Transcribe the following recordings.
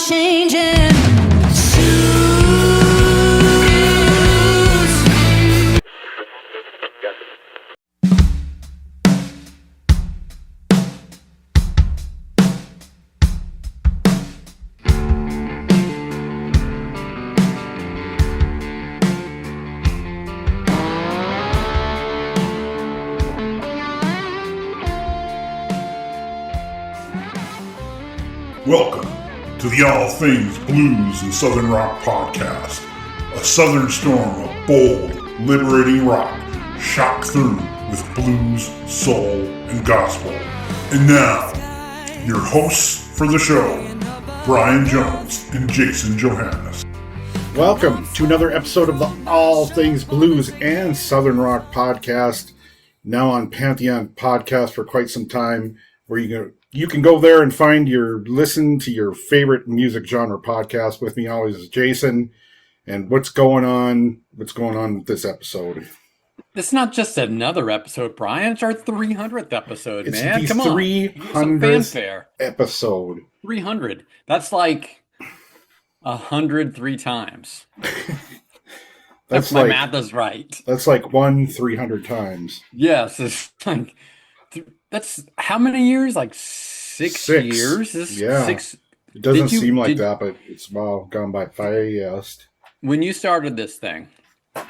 changing. Welcome to the All Things Blues and Southern Rock podcast, a southern storm of bold, liberating rock shot through with blues, soul, and gospel. And now, your hosts for the show, Brian Jones and Jason Johannes. Welcome to another episode of the All Things Blues and Southern Rock podcast, now on Pantheon Podcast for quite some time, where you can go there and listen to your favorite music genre podcast. With me always is Jason. And what's going on with this episode? It's not just another episode, Brian. It's our 300th episode, it's man. Come on. 300th episode. 300. That's like 103 times. If my math is right. That's like 300 times. Yes. It's like... That's how many years? Like six years? Yeah. Six. It doesn't seem like that, but it's gone by fast. When you started this thing,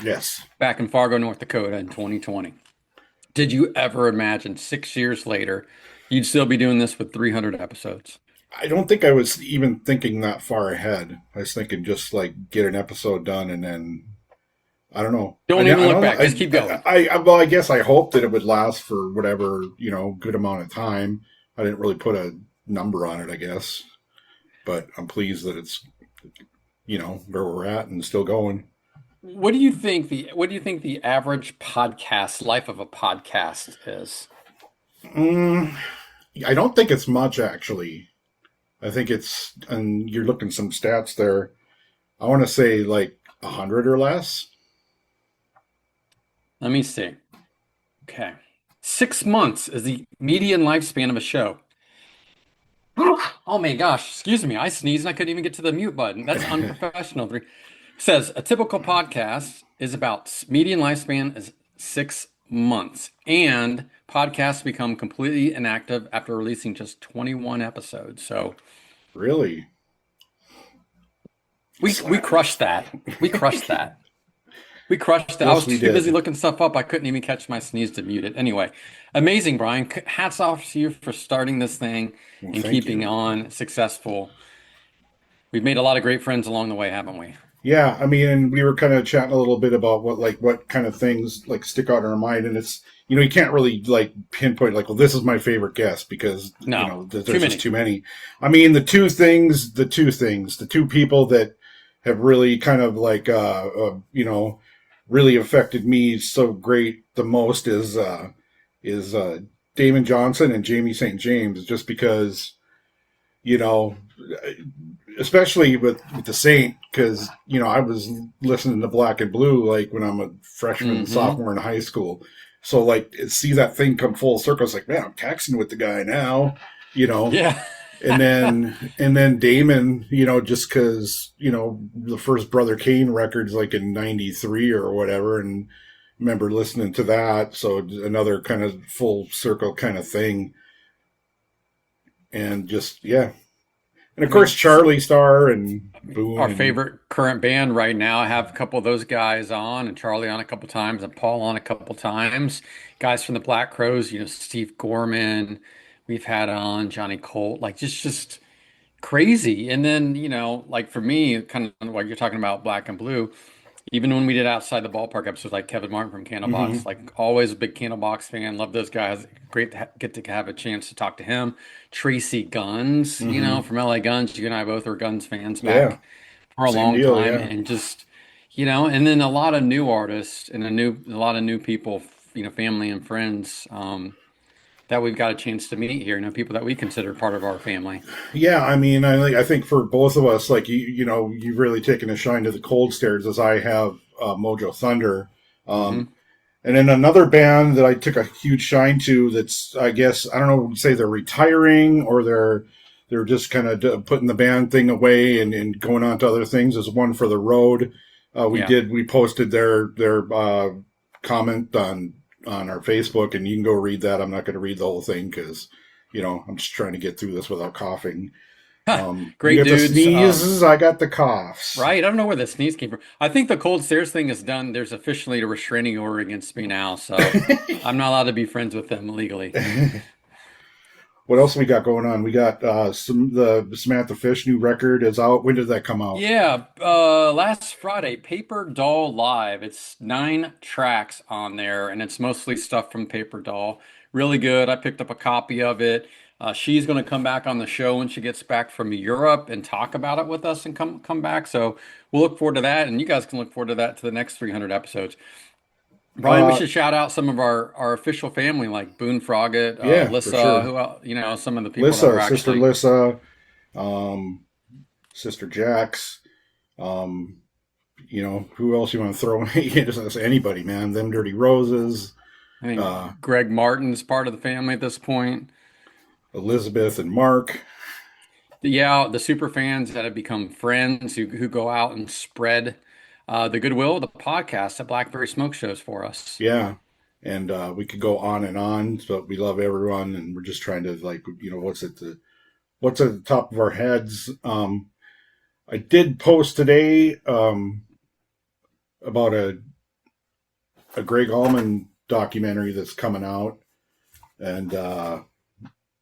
yes, back in Fargo, North Dakota in 2020, did you ever imagine 6 years later you'd still be doing this with 300 episodes? I don't think I was even thinking that far ahead. I was thinking just like get an episode done and then I don't know. Don't even look back. Just keep going. I guess I hoped that it would last for whatever, good amount of time. I didn't really put a number on it, I guess. But I'm pleased that it's, where we're at and still going. What do you think the average podcast life of a podcast is? I don't think it's much, actually. I think it's, and you're looking some stats there. I want to say like 100 or less. Let me see. Okay. 6 months is the median lifespan of a show. Oh my gosh. Excuse me. I sneezed and I couldn't even get to the mute button. That's unprofessional. It says a typical podcast is about median lifespan is 6 months. And podcasts become completely inactive after releasing just 21 episodes. So really? We crushed that. We crushed that. We crushed it. Yes, I was too busy looking stuff up. I couldn't even catch my sneeze to mute it. Anyway, amazing, Brian. Hats off to you for starting this thing and keeping on successful. We've made a lot of great friends along the way, haven't we? Yeah, I mean, and we were kind of chatting a little bit about what kind of things like stick out in our mind, and it's you can't really like pinpoint like, well, this is my favorit guest because there's just too many. I mean, the two people that have really kind of like really affected me so great the most is Damon Johnson and Jamie St. James, just because, especially with the Saint, because, I was listening to Black and Blue, like when I'm a freshman, sophomore in high school. So like, see that thing come full circle. It's like, man, I'm texting with the guy now, Yeah. And then Damon, just because, the first Brother Kane record's like in 93 or whatever, and remember listening to that. So another kind of full circle kind of thing. And just, yeah. And of course, Charlie Starr and Boone. Our favorite current band right now. I have a couple of those guys on, and Charlie on a couple times, and Paul on a couple times. Guys from the Black Crowes, Steve Gorman. We've had on Johnny Colt, like just crazy. And then, like for me, kind of what you're talking about, Black and Blue, even when we did Outside the Ballpark episodes, like Kevin Martin from Candlebox, like always a big Candlebox fan. Love those guys. Great to get to have a chance to talk to him. Tracy Guns, from LA Guns. You and I both were Guns fans back for a long time. Yeah. And just, and then a lot of new artists and a lot of new people, family and friends, that we've got a chance to meet here, people that we consider part of our family. Yeah, I mean, I think for both of us, like, you've really taken a shine to the Cold Stares, as I have Mojo Thunder. And then another band that I took a huge shine to that's, I guess, I don't know, say they're retiring or they're just kind of putting the band thing away and going on to other things. Is One for the Road. We posted their comment on our Facebook, and you can go read that. I'm not going to read the whole thing because, I'm just trying to get through this without coughing. Great you got dudes. the sneezes, I got the coughs. Right. I don't know where the sneeze came from. I think the cold stairs thing is done. There's officially a restraining order against me now, so I'm not allowed to be friends with them legally. What else we got going on? We got the Samantha Fish new record is out. When did that come out? Yeah, last Friday, Paper Doll Live. It's 9 tracks on there, and it's mostly stuff from Paper Doll. Really good. I picked up a copy of it. She's going to come back on the show when she gets back from Europe and talk about it with us and come back. So we'll look forward to that, and you guys can look forward to that to the next 300 episodes. Brian, we should shout out some of our official family like Boone Froggatt, Lissa, sure. who some of the people Lissa, that are Sister actually Lissa, Sister Jax, who else you want to throw in? Just anybody, man. Them Dirty Roses. I think Greg Martin's part of the family at this point. Elizabeth and Mark. Yeah, the super fans that have become friends who go out and spread the goodwill of the podcast at Blackberry Smoke Shows for us. Yeah. And we could go on and on, but we love everyone, and we're just trying to what's at the top of our heads. I did post today about a Greg Allman documentary that's coming out, and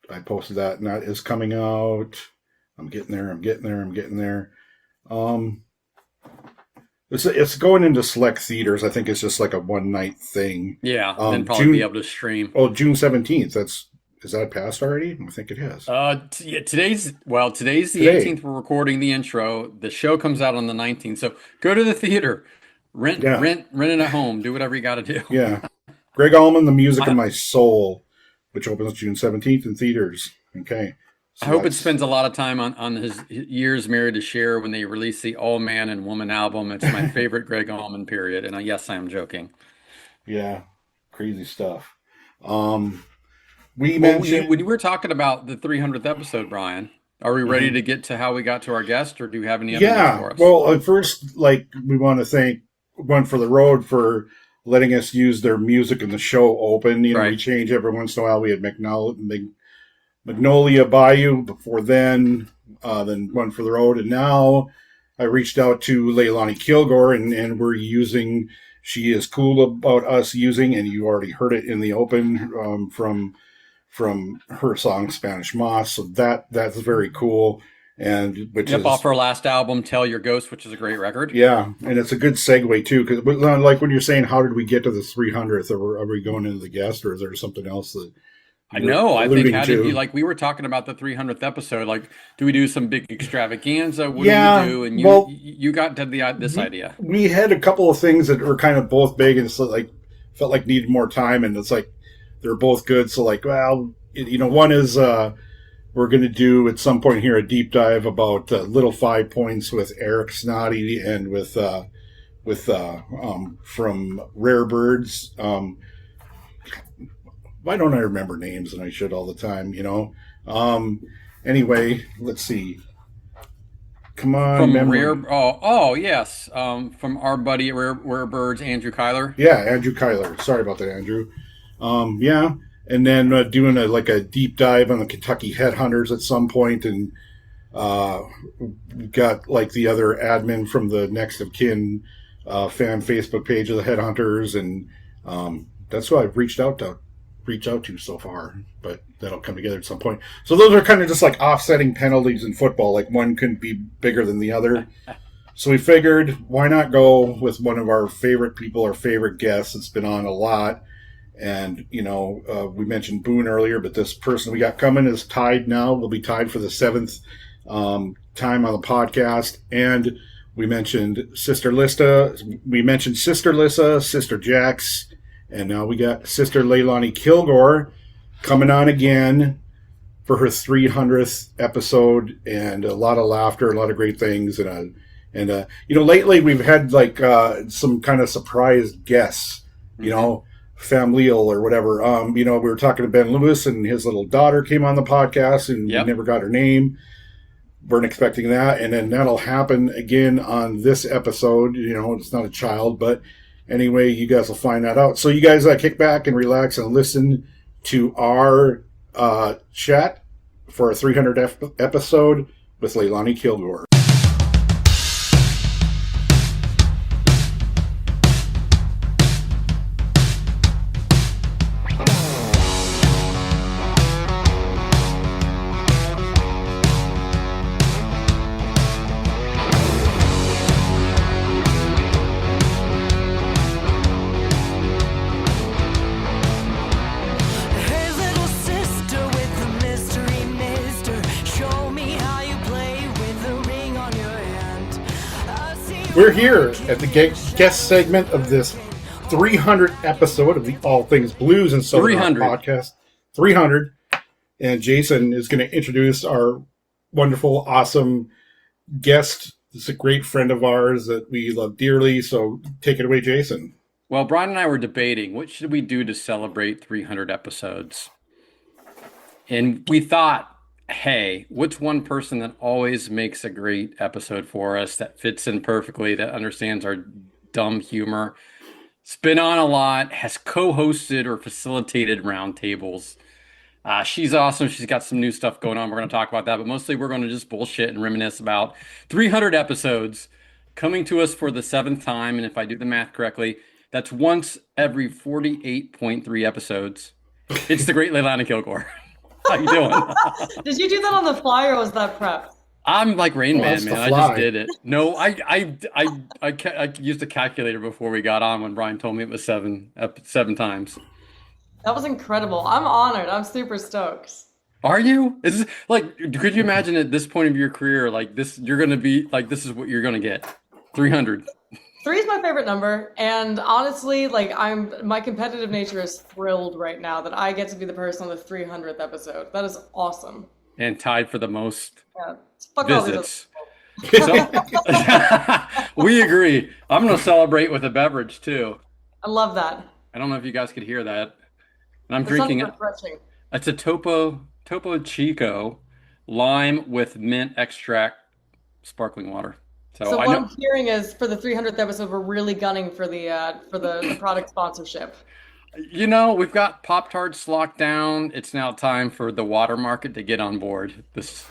I posted that, and that is coming out. I'm getting there. It's going into select theaters. I think it's just like a one night thing. Yeah, then probably be able to stream. Oh, June 17th. Is that passed already? I think it has. Today's the 18th. We're recording the intro. The show comes out on the 19th. So go to the theater, rent it at home. Do whatever you got to do. Yeah, Greg Allman, The Music of My Soul, which opens June 17th in theaters. Okay. So I hope it spends a lot of time on his years married to Cher when they release the All Man and Woman album. It's my favorite Greg Allman period. And yes, I am joking. Yeah. Crazy stuff. We mentioned when you were talking about the 300th episode, Brian, are we ready to get to how we got to our guest, or do you have any other news for us? Well, at first, we want to thank One for the Road for letting us use their music in the show open. We change every once in a while. We had Magnolia Bayou before then One for the Road, and now I reached out to Leilani Kilgore, and we're using. She is cool about us using, and you already heard it in the open from her song Spanish Moss. So that's very cool, and off her last album, Tell Your Ghost, which is a great record. Yeah, and it's a good segue too, because like when you're saying how did we get to the 300th, are we going into the guest, or is there something else that? I know. I think we were talking about the 300th episode. Like, do we do some big extravaganza? What do we do? And you got to this idea. We had a couple of things that were kind of both big, and so felt like needed more time, and it's like they're both good. So one is we're going to do at some point here a deep dive about Little 5 Points with Eric Snoddy and with from Rare Birds. Why don't I remember names, and I should all the time, Anyway, let's see. Come on, from yes. From our buddy at Rare Birds, Andrew Kyler. Yeah, Andrew Kyler. Sorry about that, Andrew. Yeah. And then doing a deep dive on the Kentucky Headhunters at some point, and got the other admin from the Next of Kin fan Facebook page of the Headhunters, and that's who I've reached out to so far, but that'll come together at some point. So those are kind of just like offsetting penalties in football. Like one couldn't be bigger than the other. So we figured, why not go with one of our favorite people, our favorite guests that's been on a lot. And, we mentioned Boone earlier, but this person we got coming is tied now. We'll be tied for the 7th time on the podcast. And we mentioned Sister Lissa, Sister Jax, and now we got Sister Leilani Kilgore coming on again for her 300th episode, and a lot of laughter, a lot of great things. And lately we've had some kind of surprise guests, familial or whatever. We were talking to Ben Lewis, and his little daughter came on the podcast, and Yep. we never got her name. Weren't expecting that, and then that'll happen again on this episode. It's not a child, but anyway, you guys will find that out. So you guys kick back and relax and listen to our chat for a 300th episode with Leilani Kilgore. We're here at the guest segment of this 300th episode of the All Things Blues and Southern Rock podcast. 300. And Jason is going to introduce our wonderful, awesome guest. This is a great friend of ours that we love dearly. So take it away, Jason. Well, Brian and I were debating what should we do to celebrate 300 episodes. And we thought, hey, what's one person that always makes a great episode for us, that fits in perfectly, that understands our dumb humor, has been on a lot, has co-hosted or facilitated roundtables. She's awesome. She's got some new stuff going on. We're going to talk about that, but mostly we're going to just bullshit and reminisce about 300 episodes coming to us for the 7th time. And if I do the math correctly, that's once every 48.3 episodes. It's the great Leilani Kilgore. How you doing? Did you do that on the fly, or was that prep? I'm like Rain Man, man. I just did it. No, I used a calculator before we got on when Brian told me it was seven times. That was incredible. I'm honored. I'm super stoked. Are you? Is this, like, could you imagine at this point of your career, like this, you're gonna be like, this is what you're gonna get, 300. 3 is my favorite number, and honestly, like, my competitive nature is thrilled right now that I get to be the person on the 300th episode. That is awesome. And tied for the most visits. So, we agree. I'm gonna celebrate with a beverage too. I love that. I don't know if you guys could hear that. And I'm That drinking sounds it. refreshing. It's a Topo Chico lime with mint extract sparkling water. So what I'm hearing is for the 300th episode, we're really gunning for the product sponsorship. We've got Pop-Tarts locked down. It's now time for the water market to get on board. This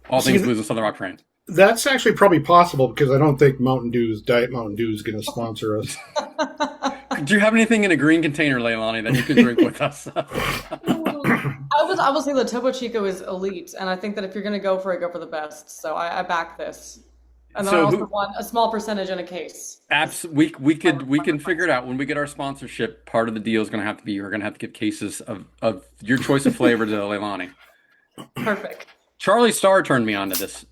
All Things Blues and Southern Rock train. That's actually probably possible because I don't think Diet Mountain Dew is going to sponsor us. Do you have anything in a green container, Leilani, that you can drink with us? I will say the Topo Chico is elite, and I think that if you're going to go for it, go for the best. So I back this. And then I also want a small percentage in a case. Absolutely, we can figure it out when we get our sponsorship. Part of the deal is going to have to be we're going to have to give cases of your choice of flavor to Leilani. Perfect. Charlie Starr turned me on to this.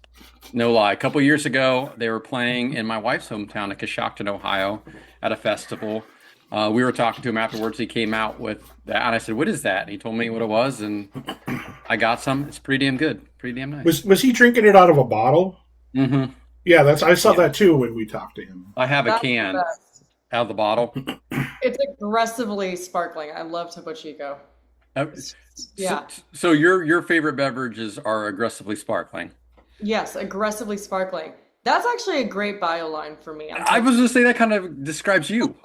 No lie. A couple years ago, they were playing in my wife's hometown of Coshocton, Ohio, at a festival. We were talking to him afterwards. He came out with that, and I said, "What is that?" And he told me what it was, and I got some. It's pretty damn good. Pretty damn nice. Was he drinking it out of a bottle? Mm-hmm. Yeah, I saw that too when we talked to him. I have a can out of the bottle. It's aggressively sparkling. I love Topo Chico. Yeah. So your favorite beverages are aggressively sparkling? Yes, aggressively sparkling. That's actually a great bio line for me. I was going to say that kind of describes you.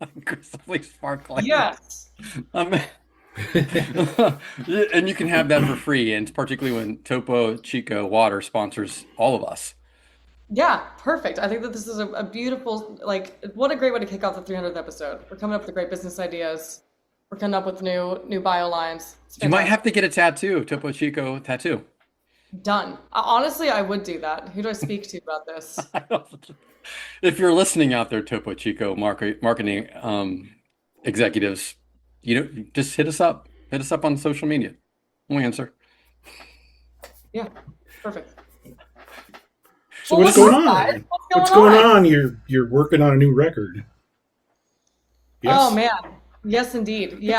Aggressively sparkling. Yes. And you can have that for free, and particularly when Topo Chico Water sponsors all of us. Yeah, perfect. I think that this is a beautiful, what a great way to kick off the 300th episode. We're coming up with great business ideas. We're coming up with new bio lines. You might have to get a tattoo, Topo Chico tattoo. Done. Honestly, I would do that. Who do I speak to about this? If you're listening out there, Topo Chico marketing executives, just hit us up. Hit us up on social media. We'll answer. Yeah, perfect. So what's going on? What's going on? You're working on a new record. Yes? Oh man, yes indeed. Yeah,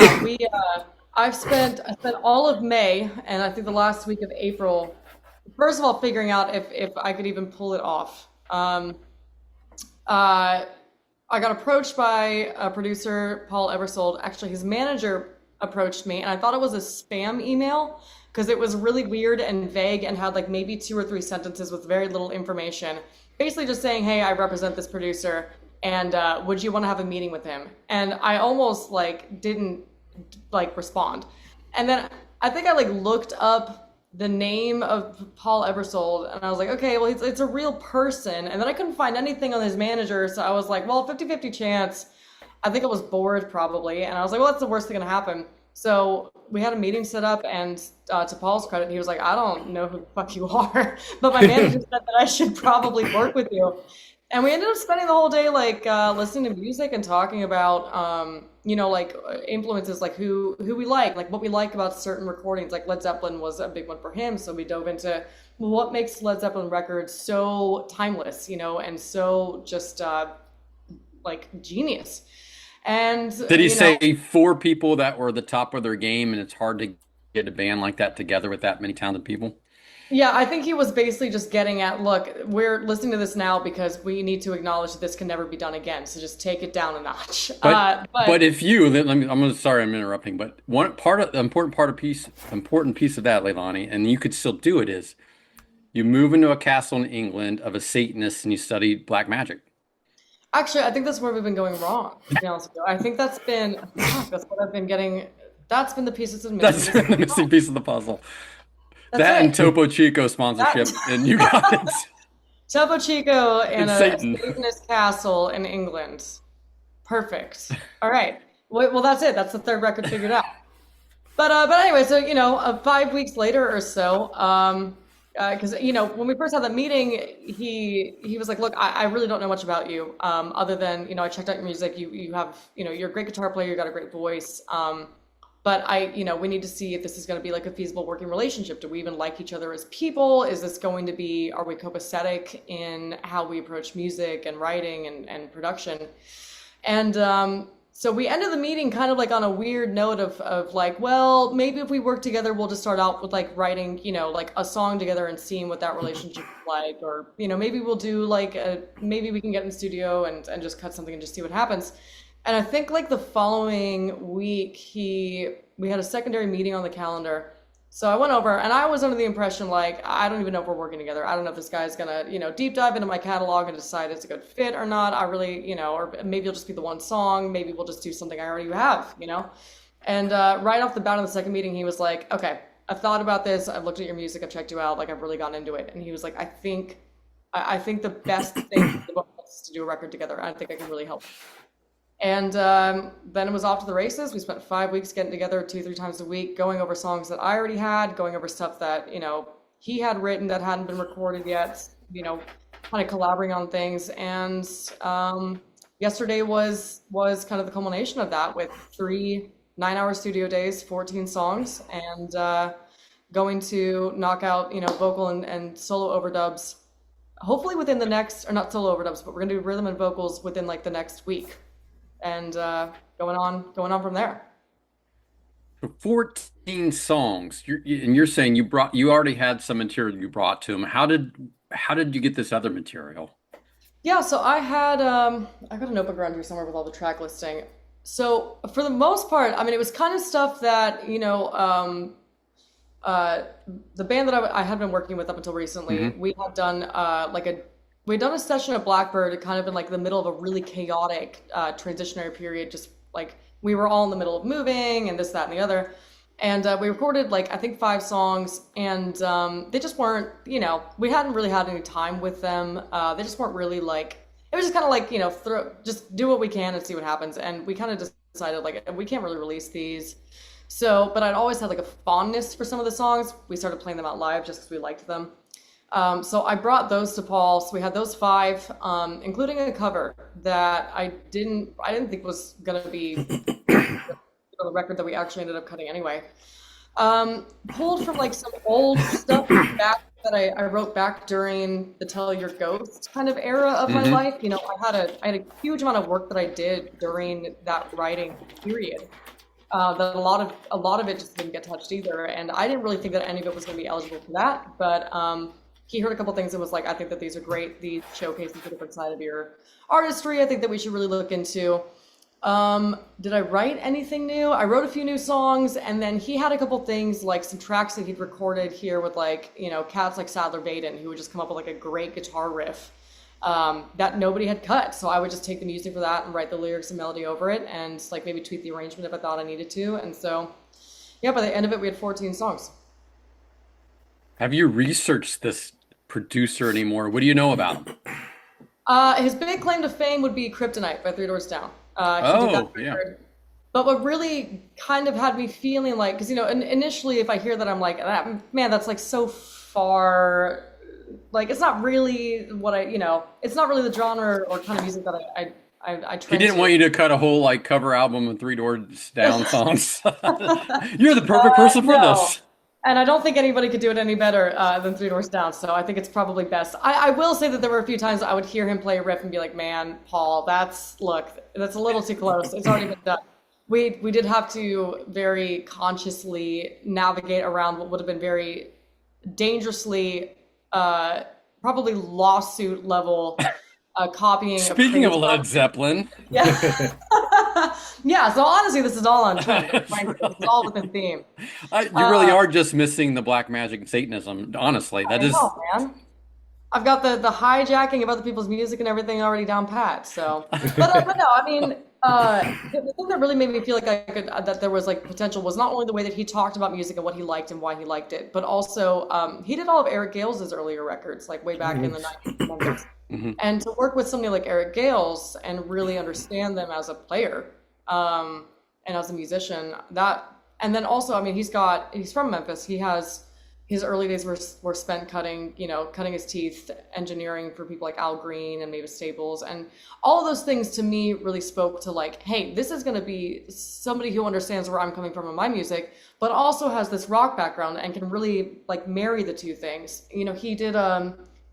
I spent all of May and I think the last week of April, first of all, figuring out if I could even pull it off. I got approached by a producer, Paul Eversold. Actually, his manager approached me, and I thought it was a spam email because it was really weird and vague and had like maybe 2 or 3 sentences with very little information. Basically just saying, hey, I represent this producer, and would you want to have a meeting with him? And I almost like didn't like respond. And then I think I like looked up the name of Paul Eversold, and I was like, okay, well, it's a real person. And then I couldn't find anything on his manager, so I was like, well, 50-50 chance. I think I was bored probably, and I was like, well, that's the worst thing gonna happen. So we had a meeting set up, and to Paul's credit, he was like, I don't know who the fuck you are, but my manager said that I should probably work with you. And we ended up spending the whole day like listening to music and talking about like influences, like who we like what we like about certain recordings. Like Led Zeppelin was a big one for him, so we dove into what makes Led Zeppelin records so timeless, and so just like genius. And did he say 4 people that were the top of their game, and it's hard to get a band like that together with that many talented people? Yeah, I think he was basically just getting at, look, we're listening to this now because we need to acknowledge that this can never be done again. So just take it down a notch. But if you, sorry, I'm interrupting, but one part of the important piece of that, Leilani, and you could still do it, is you move into a castle in England of a Satanist and you study black magic. Actually, I think that's where we've been going wrong, to be honest with you. I think that's what I've been getting. That's been the pieces of That's been the missing piece of the puzzle. That's that right. And Topo Chico sponsorship, and you got it. Topo Chico and a Satanist castle in England. Perfect. All right. Well, that's it. That's the 3rd record figured out. But anyway, so 5 weeks later or so, because when we first had that meeting, he was like, look, I really don't know much about you, other than I checked out your music. You have you're a great guitar player. You got a great voice. But we need to see if this is going to be like a feasible working relationship. Do we even like each other as people? Is this going to be, are we copacetic in how we approach music and writing and production? And so we ended the meeting kind of like on a weird note of like, well, maybe if we work together, we'll just start out with like writing, like a song together and seeing what that relationship is like. Or, maybe we'll do like, maybe we can get in the studio and just cut something and just see what happens. And I think like the following week, we had a secondary meeting on the calendar. So I went over, and I was under the impression like, I don't even know if we're working together. I don't know if this guy's gonna, deep dive into my catalog and decide it's a good fit or not. I really, or maybe it'll just be the one song. Maybe we'll just do something I already have, And right off the bat in the second meeting, he was like, okay, I've thought about this. I've looked at your music. I've checked you out. Like, I've really gotten into it. And he was like, I think the best thing for both of us is to do a record together. I think I can really help. And then it was off to the races. We spent 5 weeks getting together 2-3 times a week, going over songs that I already had, going over stuff that, he had written that hadn't been recorded yet, kind of collaborating on things. And yesterday was kind of the culmination of that, with 3 9-hour studio days, 14 songs, and going to knock out, vocal and solo overdubs, hopefully within the next, or not solo overdubs, but we're going to do rhythm and vocals within like the next week. And going on from there. 14 songs. You're saying you already had some material you brought to him. How did you get this other material? Yeah, so I had I got a notebook around here somewhere with all the track listing. So for the most part, I mean, it was kind of stuff that the band that I had been working with up until recently, we had done we'd done a session at Blackbird kind of in like the middle of a really chaotic transitionary period. Just like we were all in the middle of moving and this, that, and the other. And we recorded like, I think 5 songs, and they just weren't, we hadn't really had any time with them. They just weren't really like, it was just kind of like, just do what we can and see what happens. And we kind of decided like, we can't really release these. So, but I'd always had like a fondness for some of the songs. We started playing them out live just because we liked them. So I brought those to Paul. So we had those 5, including a cover that I didn't think was going to be the record that we actually ended up cutting anyway. Pulled from like some old stuff back that I wrote back during the Tell Your Ghost kind of era of my life. I had a huge amount of work that I did during that writing period. That a lot of it just didn't get touched either, and I didn't really think that any of it was going to be eligible for that. But he heard a couple things and was like, I think that these are great. These showcase the different side of your artistry. I think that we should really look into. Did I write anything new? I wrote a few new songs, and then he had a couple things, like some tracks that he'd recorded here with like, you know, cats like Sadler Baden, who would just come up with like a great guitar riff that nobody had cut. So I would just take the music for that and write the lyrics and melody over it, and like maybe tweak the arrangement if I thought I needed to. And so, yeah, by the end of it, we had 14 songs. Have you researched this producer anymore? What do you know about him? His big claim to fame would be Kryptonite by Three Doors Down. He did that yeah. record. But what really kind of had me feeling like, because, you know, initially if I hear that, I'm like, man, that's like so far, like, it's not really what it's not really the genre or kind of music that I He didn't want you to cut a whole like cover album of Three Doors Down songs. You're the perfect person for this. And I don't think anybody could do it any better than Three Doors Down. So I think it's probably best. I will say that there were a few times I would hear him play a riff and be like, man, Paul, that's a little too close. It's already been done. We did have to very consciously navigate around what would have been very dangerously, probably lawsuit level copying. Speaking of Led Zeppelin. Yeah. Yeah, so honestly, this is all on trend. It's all within theme. You really are just missing the black magic and Satanism, honestly. Man. I've got the hijacking of other people's music and everything already down pat. So, but no, I mean, the thing that really made me feel like that there was like potential was not only the way that he talked about music and what he liked and why he liked it, but also he did all of Eric Gales' earlier records, like way back in the 1990s. Mm-hmm. And to work with somebody like Eric Gales and really understand them as a player and as a musician, and then also, I mean, he's from Memphis. He has his early days were spent cutting his teeth, engineering for people like Al Green and Mavis Staples, and all of those things to me really spoke to like, hey, this is going to be somebody who understands where I'm coming from in my music, but also has this rock background and can really like marry the two things. You know, he did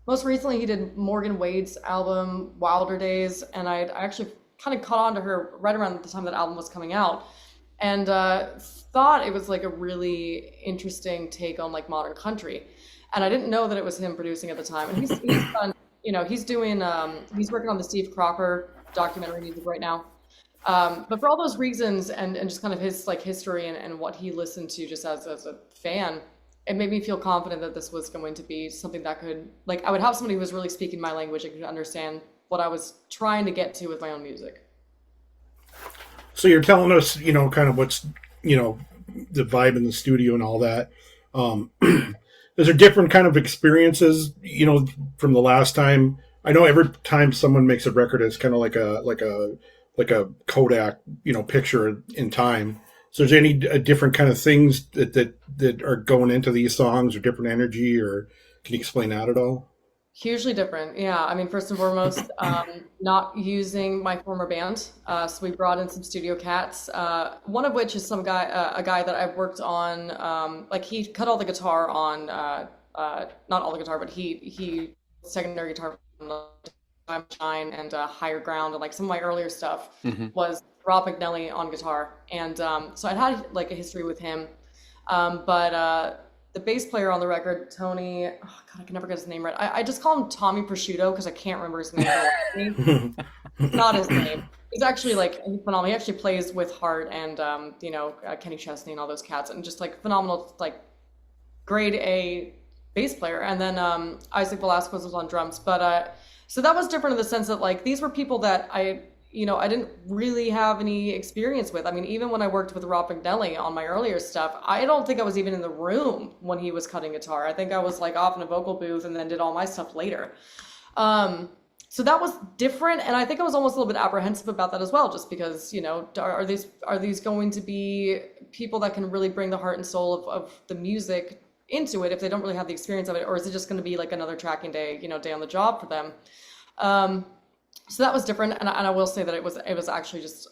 most recently, he did Morgan Wade's album, Wilder Days, and I actually kind of caught on to her right around the time that album was coming out, and thought it was like a really interesting take on like modern country. And I didn't know that it was him producing at the time. And he's done, he's working on the Steve Crocker documentary music right now. But for all those reasons and just kind of his like history and what he listened to just as a fan, it made me feel confident that this was going to be something that could, like, I would have somebody who was really speaking my language and could understand what I was trying to get to with my own music. So you're telling us, kind of what's, the vibe in the studio and all that. Is there different kind of experiences, from the last time? I know every time someone makes a record, it's kind of like a Kodak, picture in time. So is there any different kind of things that are going into these songs, or different energy, or can you explain that at all? Hugely different. Yeah. I mean, first and foremost, not using my former band. So we brought in some studio cats, one of which is a guy that I've worked on. Like he cut all the guitar on, not all the guitar, but he secondary guitar from Shine and Higher Ground, and like some of my earlier stuff was Rob McNelly on guitar. And so I'd had like a history with him. But the bass player on the record, Tony, oh God, I can never get his name right. I just call him Tommy Prosciutto because I can't remember his name. It's not his name. He's actually like phenomenal. He actually plays with Hart and Kenny Chesney and all those cats, and just like phenomenal, like grade A bass player. And then Isaac Velasquez was on drums. But so that was different in the sense that like these were people that I didn't really have any experience with. I mean, even when I worked with Rob McNelly on my earlier stuff, I don't think I was even in the room when he was cutting guitar. I think I was like off in a vocal booth and then did all my stuff later. So that was different. And I think I was almost a little bit apprehensive about that as well, just because, are these going to be people that can really bring the heart and soul of the music into it if they don't really have the experience of it? Or is it just going to be like another tracking day, day on the job for them? So that was different, and I will say that it was actually just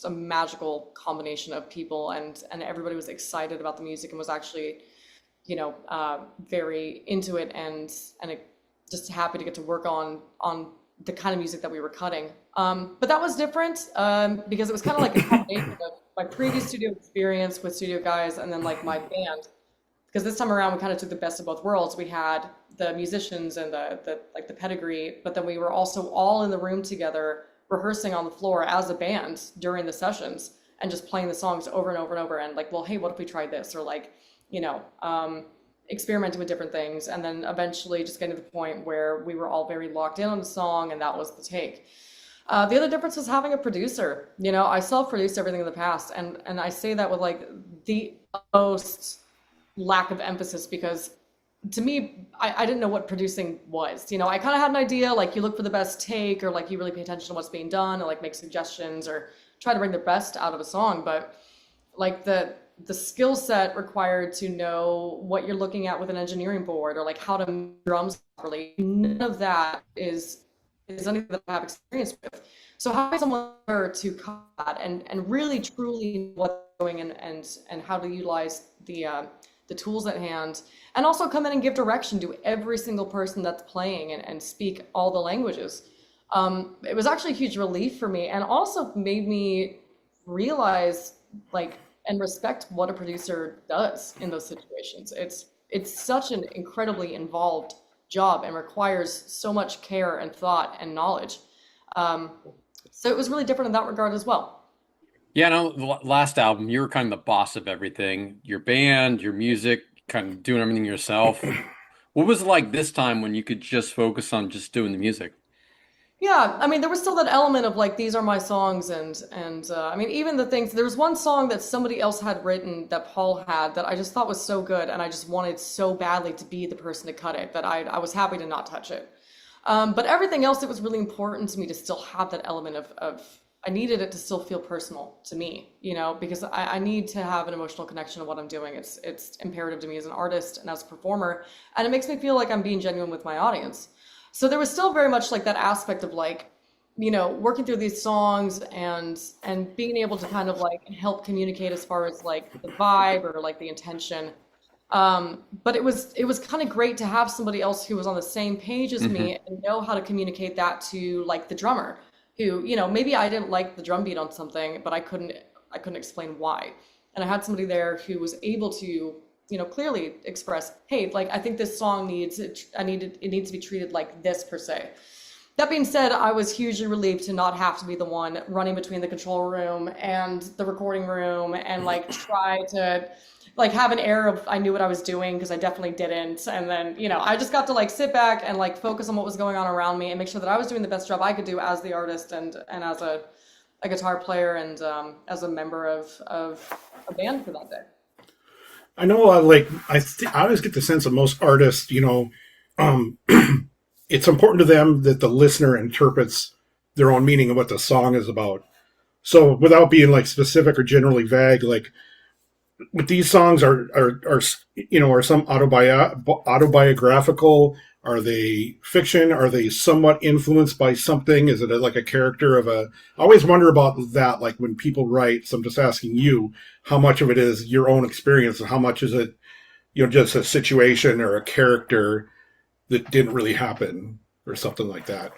a magical combination of people, and everybody was excited about the music and was actually, very into it and just happy to get to work on the kind of music that we were cutting. But that was different because it was kind of like a combination of my previous studio experience with studio guys and then like my band. because this time around we kind of took the best of both worlds. We had the musicians and the pedigree, but then we were also all in the room together rehearsing on the floor as a band during the sessions and just playing the songs over and over and over and like, well, hey, what if we tried this? Or like, experimenting with different things, and then eventually just getting to the point where we were all very locked in on the song, and that was the take. The other difference was having a producer. I self-produced everything in the past, and I say that with like the most lack of emphasis, because to me, I didn't know what producing was. I kind of had an idea, like you look for the best take, or like you really pay attention to what's being done, and like make suggestions or try to bring the best out of a song. But like the skill set required to know what you're looking at with an engineering board, or like how to move drums properly, none of that is anything that I have experience with. So having someone there to cut that and really truly what's going and how to utilize the tools at hand, and also come in and give direction to every single person that's playing and speak all the languages. It was actually a huge relief for me, and also made me realize like and respect what a producer does in those situations. It's such an incredibly involved job and requires so much care and thought and knowledge. So it was really different in that regard as well. Yeah, no, the last album, you were kind of the boss of everything. Your band, your music, kind of doing everything yourself. What was it like this time when you could just focus on just doing the music? Yeah, I mean, there was still that element of like, these are my songs, and I mean, even the things, there was one song that somebody else had written that Paul had that I just thought was so good, and I just wanted so badly to be the person to cut it that I was happy to not touch it. But everything else, it was really important to me to still have that element of I needed it to still feel personal to me, because I need to have an emotional connection to what I'm doing. It's imperative to me as an artist and as a performer, and it makes me feel like I'm being genuine with my audience. So there was still very much like that aspect of like, working through these songs and being able to kind of like help communicate as far as like the vibe or like the intention. But it was kind of great to have somebody else who was on the same page as me and know how to communicate that to like the drummer, who, maybe I didn't like the drum beat on something, but I couldn't explain why. And I had somebody there who was able to clearly express, hey, like, I think this song needs to be treated like this per se. That being said, I was hugely relieved to not have to be the one running between the control room and the recording room and like try to like have an air of I knew what I was doing, because I definitely didn't. And then, I just got to like sit back and like focus on what was going on around me and make sure that I was doing the best job I could do as the artist and as a guitar player and as a member of a band for that day. I know, I always get the sense of most artists, it's important to them that the listener interprets their own meaning of what the song is about. So without being like specific or generally vague, like with these songs are some autobiographical? Are they fiction? Are they somewhat influenced by something? Is it like a character of I always wonder about that, like when people write. So I'm just asking you, how much of it is your own experience and how much is it, just a situation or a character that didn't really happen or something like that?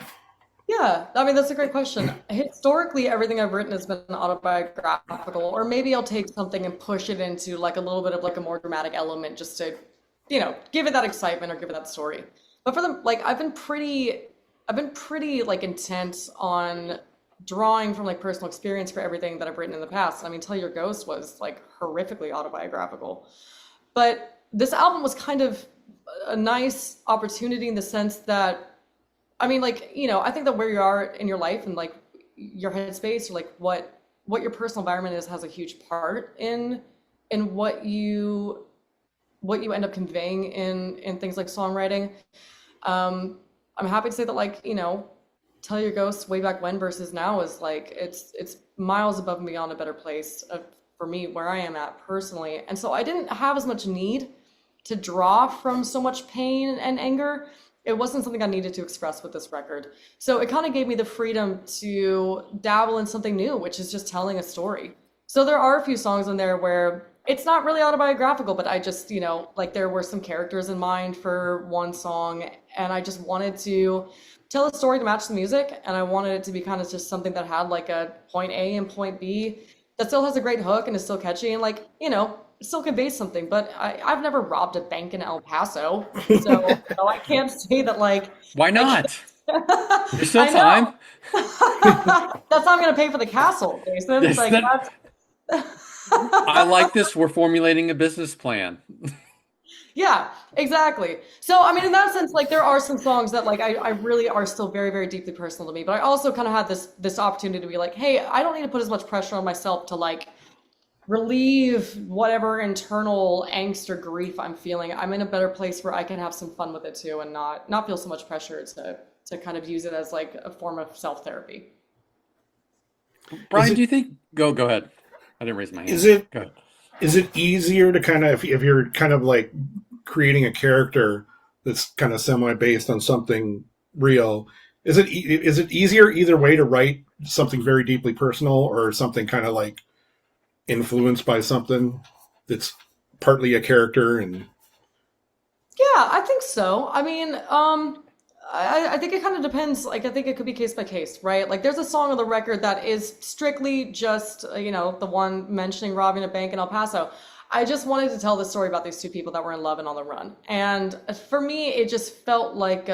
Yeah, I mean, that's a great question. Historically, everything I've written has been autobiographical, or maybe I'll take something and push it into like a little bit of like a more dramatic element just to, give it that excitement or give it that story. But for them, like I've been pretty like intent on drawing from like personal experience for everything that I've written in the past. I mean, Tell Your Ghost was like horrifically autobiographical. But this album was kind of a nice opportunity in the sense that, I mean, like, I think that where you are in your life and like your headspace or like what your personal environment is has a huge part in what you end up conveying in things like songwriting. I'm happy to say that like, Tell Your Ghost way back when versus now is like, it's miles above and beyond a better place for me where I am at personally. And so I didn't have as much need to draw from so much pain and anger. It wasn't something I needed to express with this record. So it kind of gave me the freedom to dabble in something new, which is just telling a story. So there are a few songs in there where it's not really autobiographical, but I just, like there were some characters in mind for one song, and I just wanted to tell a story to match the music, and I wanted it to be kind of just something that had like a point A and point B that still has a great hook and is still catchy, and like, still conveys something. But I've never robbed a bank in El Paso, so I can't say that like Why I can't. not? There's still I know. time. That's how I'm gonna pay for the castle, Jason. This, Like that, that's I like this. We're formulating a business plan. yeah, exactly. So I mean, in that sense, like there are some songs that like I really are still very, very deeply personal to me. But I also kind of had this opportunity to be like, hey, I don't need to put as much pressure on myself to like relieve whatever internal angst or grief I'm feeling. I'm in a better place where I can have some fun with it too, and not feel so much pressure to kind of use it as like a form of self-therapy. Brian, do you think? Go ahead. I didn't raise my hand. Is it Go ahead. is it easier to kind of if you're kind of like creating a character that's kind of semi based on something real? Is it easier either way to write something very deeply personal or something kind of like influenced by something that's partly a character and Yeah, I think so. I mean, I think it kind of depends. Like, I think it could be case by case, right? Like, there's a song on the record that is strictly just, the one mentioning robbing a bank in El Paso. I just wanted to tell the story about these two people that were in love and on the run. And for me, it just felt like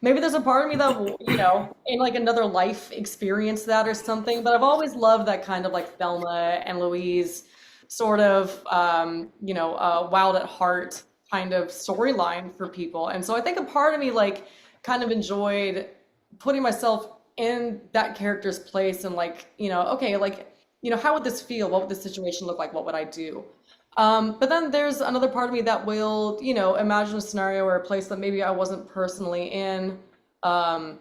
maybe there's a part of me that, in like another life experienced that or something. But I've always loved that kind of like Thelma and Louise sort of, wild at heart kind of storyline for people. And so I think a part of me like kind of enjoyed putting myself in that character's place and like, okay, like, how would this feel? What would this situation look like? What would I do? But then there's another part of me that will, imagine a scenario or a place that maybe I wasn't personally in. And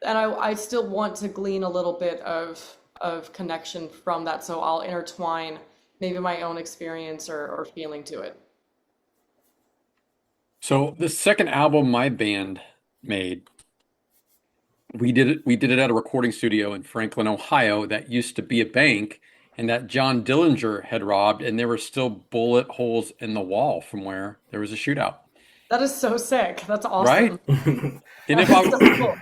I still want to glean a little bit of connection from that. So I'll intertwine maybe my own experience or feeling to it. So the second album my band made, we did it at a recording studio in Franklin, Ohio that used to be a bank and that John Dillinger had robbed, and there were still bullet holes in the wall from where there was a shootout. That is so sick. That's Right? awesome. And if That's so I cool.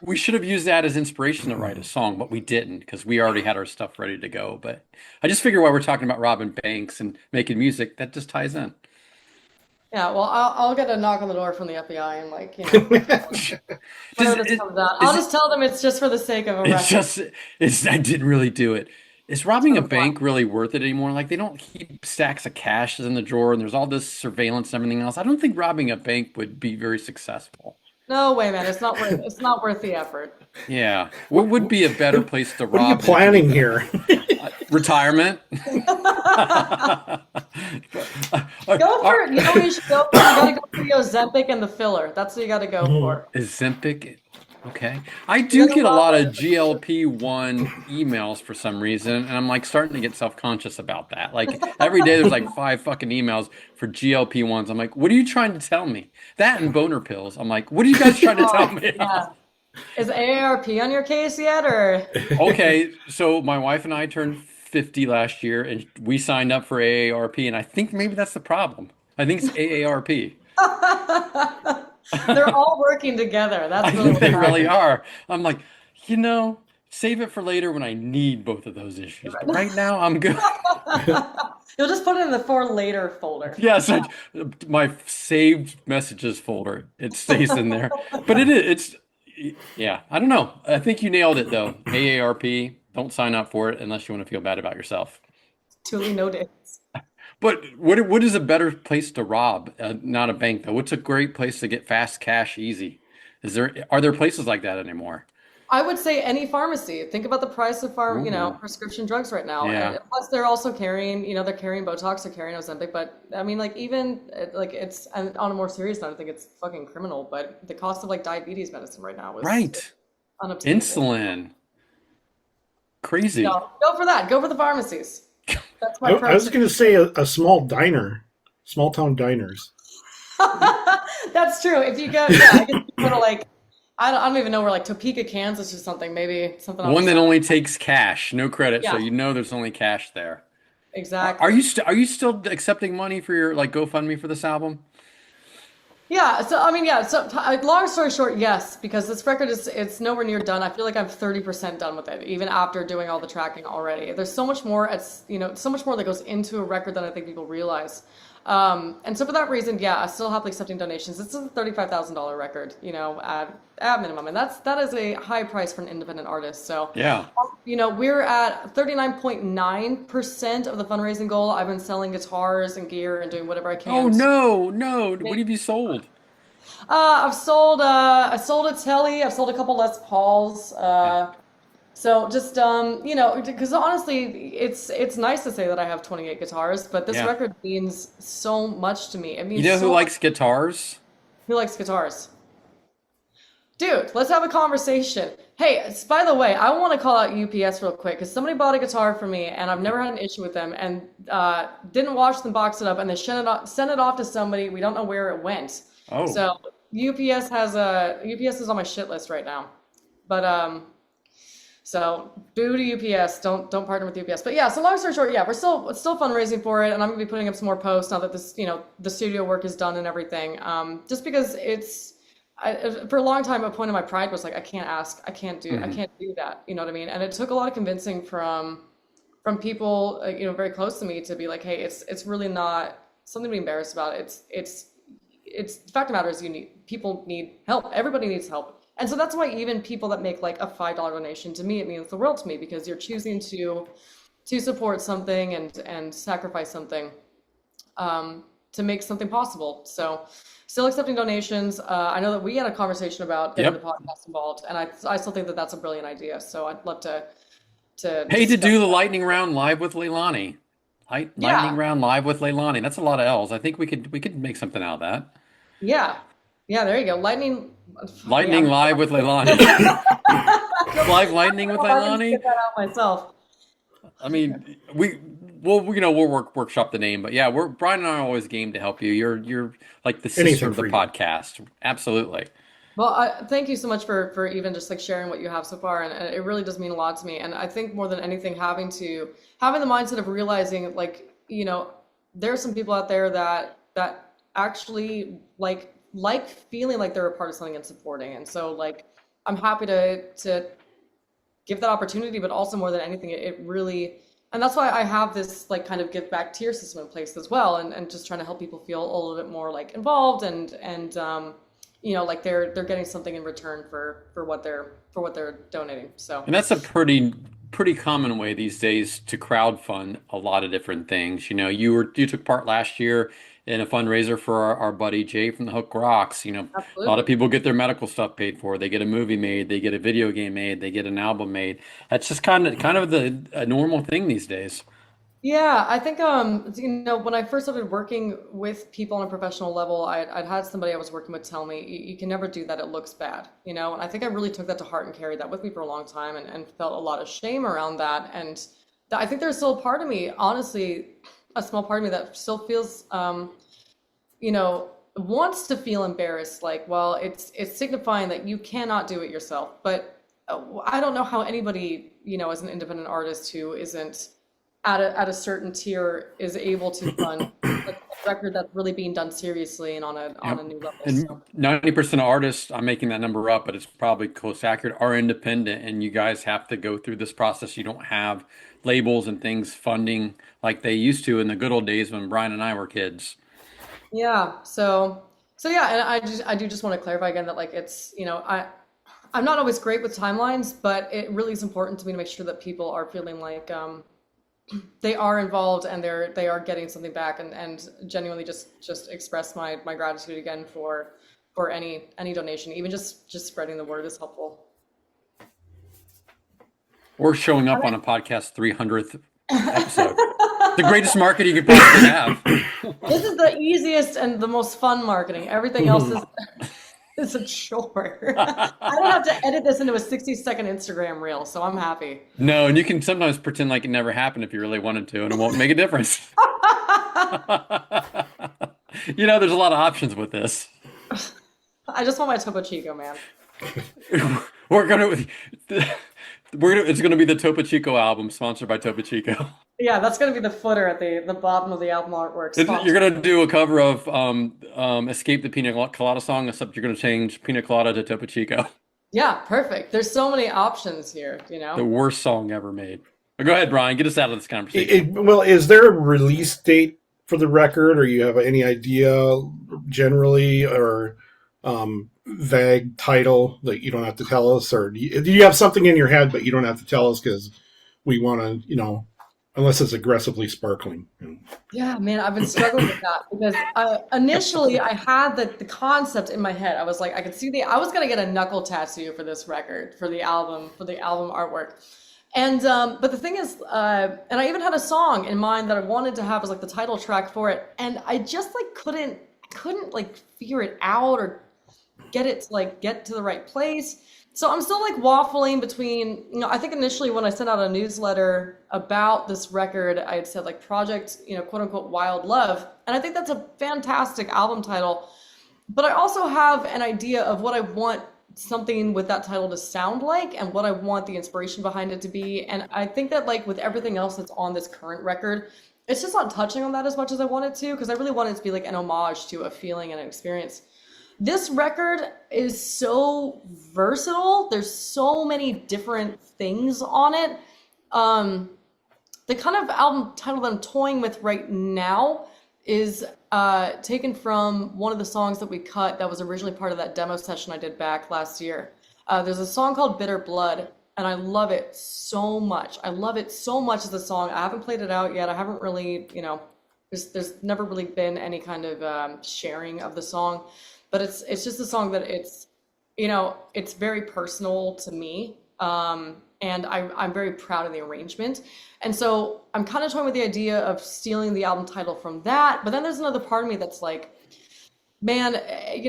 we should have used that as inspiration to write a song, but we didn't because we already had our stuff ready to go. But I just figure while we're talking about robbing banks and making music, that just ties in. Yeah, well, I'll get a knock on the door from the FBI and like, Does whenever this it, comes out, is I'll it, just tell them it's just for the sake of a it's record. just I didn't really do it. Is It's robbing for a the fun. bank really worth it anymore? Like they don't keep stacks of cash in the drawer and there's all this surveillance and everything else. I don't think robbing a bank would be very successful. No way, man. It's not worth the effort. Yeah. What would be a better place to what are you rob than to do planning that? here? Retirement? Go Are- for it. You know what you should go for? You gotta go for the Ozempic and the filler. That's what you gotta go for. Ozempic. Okay. I You're do gonna get a love lot of it. GLP-1 emails for some reason, and I'm like starting to get self-conscious about that. Like every day there's like five fucking emails for GLP-1s. I'm like, what are you trying to tell me? That and boner pills. I'm like, what are you guys trying to tell Oh, me? yeah. Is AARP on your case yet, or? Okay, so my wife and I turned 50 last year, and we signed up for AARP, and I think maybe that's the problem. I think it's AARP. They're all working together. I That's really think what's they really happening. are. I'm like, save it for later when I need both of those issues. But right now, I'm good. You'll just put it in the for later folder. Yes, my saved messages folder, it stays in there. But yeah, I don't know. I think you nailed it though. AARP, don't sign up for it unless you want to feel bad about yourself. Duly noted. But what is a better place to rob? Not a bank though. What's a great place to get fast cash easy? Are there places like that anymore? I would say any pharmacy. Think about the price of Ooh, prescription drugs right now. yeah. And plus they're also carrying, they're carrying Botox, they're carrying Ozempic, but I mean like even like it's and on a more serious note, I think it's fucking criminal, but the cost of like diabetes medicine right now is Right. unobtainable. Insulin. Crazy. No, go for that. Go for the pharmacies. That's my I pro was tip. going to say a small diner, small town diners. That's true. If you go, yeah, I guess you go to like I don't even know where like Topeka, Kansas or something, maybe something on the One that side. only takes cash, no credit, so Yeah, you know there's only cash there. Are exactly. you are you still accepting money for your like GoFundMe for this album? Yeah, so I mean, yeah. So long story short, yes, because this record is it's nowhere near done. I feel like I'm 30% done with it, even after doing all the tracking already. There's so much more. It's so much more that goes into a record than I think people realize. And so for that reason, yeah, I still happily accepting donations. This is a $35,000 record, at minimum, and that is a high price for an independent artist. So Yeah. we're at 39.9% of the fundraising goal. I've been selling guitars and gear and doing whatever I Oh can. no. What have you sold? I sold a Telly. I've sold a couple Les Pauls. So just because honestly, it's nice to say that I have 28 guitars, but this Yeah. record means so much to me. It means You know who so likes guitars? who likes guitars? Dude, let's have a conversation. Hey, by the way, I want to call out UPS real quick because somebody bought a guitar for me and I've never had an issue with them and didn't wash them, box it up, and they sent it off to somebody. We don't know where it went. Oh. So UPS is on my shit list right now. But so boo to UPS. Don't partner with UPS. But yeah, so long story short, yeah, it's still fundraising for it, and I'm gonna be putting up some more posts now that this the studio work is done and everything. Just because for a long time, a point of my pride was like, I can't ask, I can't do that. You know what I mean? And it took a lot of convincing from people, very close to me to be like, hey, it's really not something to be embarrassed about. It's the fact of the matter is people need help. Everybody needs help. And so that's why even people that make like a $5 donation, to me, it means the world to me because you're choosing to support something and sacrifice something to make something possible. So still accepting donations. I know that we had a conversation about getting the podcast involved, and I still think that that's a brilliant idea. So I'd love to do the lightning round live with Leilani. Lightning round live with Leilani. That's a lot of L's. I think we could make something out of that. Yeah, there you go. Lightning live with Leilani. Live lightning with Leilani. Get that out myself. I mean, we'll workshop the name, but yeah, Brian and I are always game to help you. You're like the sister of the podcast. Absolutely. Well, thank you so much for even just like sharing what you have so far, and it really does mean a lot to me. And I think more than anything, having the mindset of realizing like there are some people out there that actually like feeling like they're a part of something and supporting. And so like I'm happy to give that opportunity, but also more than anything, it really, and that's why I have this like kind of give back tier system in place as well, and just trying to help people feel a little bit more like involved and like they're getting something in return for what they're donating. So, and that's a pretty common way these days to crowdfund a lot of different things. You took part last year in a fundraiser for our buddy Jay from the Hook Rocks. Absolutely. A lot of people get their medical stuff paid for. They get a movie made. They get a video game made. They get an album made. That's just kind of a normal thing these days. Yeah, I think when I first started working with people on a professional level, I'd had somebody I was working with tell me you can never do that. It looks bad, and I think I really took that to heart and carried that with me for a long time, and felt a lot of shame around that. And I think there's still a part of me, honestly, a small part of me that still feels wants to feel embarrassed, like, well, it's signifying that you cannot do it yourself. But I don't know how anybody as an independent artist who isn't at a certain tier is able to fund a record that's really being done seriously and on a new level. And 90% of artists, I'm making that number up, but it's probably close to accurate, are independent, and you guys have to go through this process. You don't have labels and things funding like they used to in the good old days when Brian and I were kids. Yeah. So yeah, and I do just want to clarify again that like it's I'm not always great with timelines, but it really is important to me to make sure that people are feeling like they are involved and they are getting something back, and genuinely just express my gratitude again for any donation. Even just spreading the word is helpful. Or showing up on a podcast 300th episode. The greatest marketing you could possibly have. This is the easiest and the most fun marketing. Everything else is a chore. I don't have to edit this into a 60-second Instagram reel, so I'm happy. No, and you can sometimes pretend like it never happened if you really wanted to, and it won't make a difference. There's a lot of options with this. I just want my Topo Chico, man. We're gonna It's gonna be the Topo Chico album, sponsored by Topo Chico. Yeah, that's gonna be the footer at the bottom of the album artwork. You're gonna do a cover of "Escape the Pina Colada Song," except you're gonna change Pina Colada to Topo Chico. Yeah, perfect. There's so many options here, you know. The worst song ever made. But go ahead, Brian. Get us out of this conversation. Well, is there a release date for the record, or you have any idea generally, or vague title that you don't have to tell us, or do you have something in your head but you don't have to tell us because we want to, unless it's aggressively sparkling. Yeah, man, I've been struggling with that because initially I had the concept in my head. I was like, I could see I was gonna get a knuckle tattoo for this record, for the album artwork. And but the thing is, and I even had a song in mind that I wanted to have as like the title track for it, and I just like couldn't like figure it out or get it to like get to the right place. So I'm still like waffling between, I think initially when I sent out a newsletter about this record, I had said like Project, quote unquote, Wild Love. And I think that's a fantastic album title. But I also have an idea of what I want something with that title to sound like and what I want the inspiration behind it to be. And I think that like with everything else that's on this current record, it's just not touching on that as much as I want it to, because I really want it to be like an homage to a feeling and an experience. This record is so versatile. There's so many different things on it. The kind of album title that I'm toying with right now is taken from one of the songs that we cut that was originally part of that demo session I did back last year. There's a song called Bitter Blood, and I love it so much. I love it so much as a song. I haven't played it out yet. I haven't really, there's never really been any kind of sharing of the song. But it's just a song that it's very personal to me. And I'm very proud of the arrangement. And so I'm kind of toying with the idea of stealing the album title from that. But then there's another part of me that's like, man,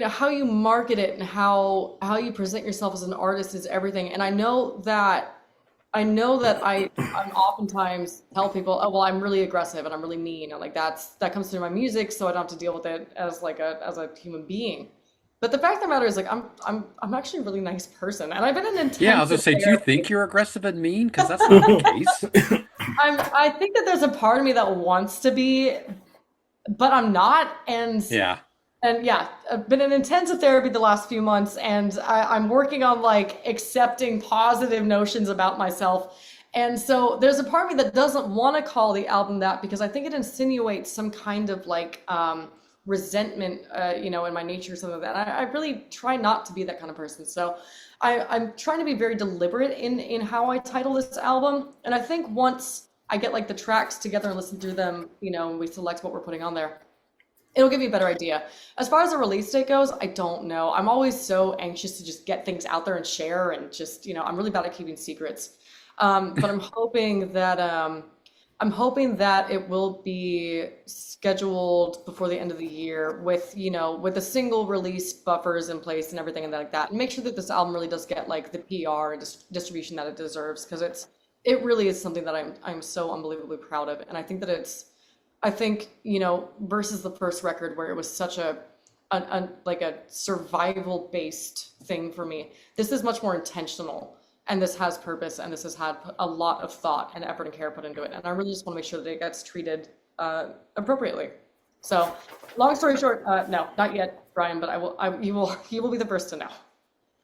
how you market it and how you present yourself as an artist is everything. And I know that I'm oftentimes tell people, oh, well, I'm really aggressive and I'm really mean. And like that comes through my music, so I don't have to deal with it as a human being. But the fact of the matter is, like, I'm actually a really nice person, and I've been in intensive. Yeah, I was gonna say, do you think you're aggressive and mean? Because that's not the case. I think that there's a part of me that wants to be, but I'm not. And yeah. And yeah, I've been in intensive therapy the last few months, and I'm working on like accepting positive notions about myself. And so there's a part of me that doesn't want to call the album that, because I think it insinuates some kind of like resentment, in my nature or something like that. I really try not to be that kind of person. So I'm trying to be very deliberate in how I title this album. And I think once I get like the tracks together and listen through them, and we select what we're putting on there, it'll give you a better idea. As far as the release date goes, I don't know. I'm always so anxious to just get things out there and share, and just, I'm really bad at keeping secrets. But I'm hoping that it will be scheduled before the end of the year with the single release buffers in place and everything and like that. And make sure that this album really does get like the PR and distribution that it deserves, because it really is something that I'm so unbelievably proud of. And I think that versus the first record where it was such a survival based thing for me, this is much more intentional, and this has purpose, and this has had a lot of thought and effort and care put into it. And I really just want to make sure that it gets treated appropriately. So long story short, no, not yet, Brian, but you will be the first to know.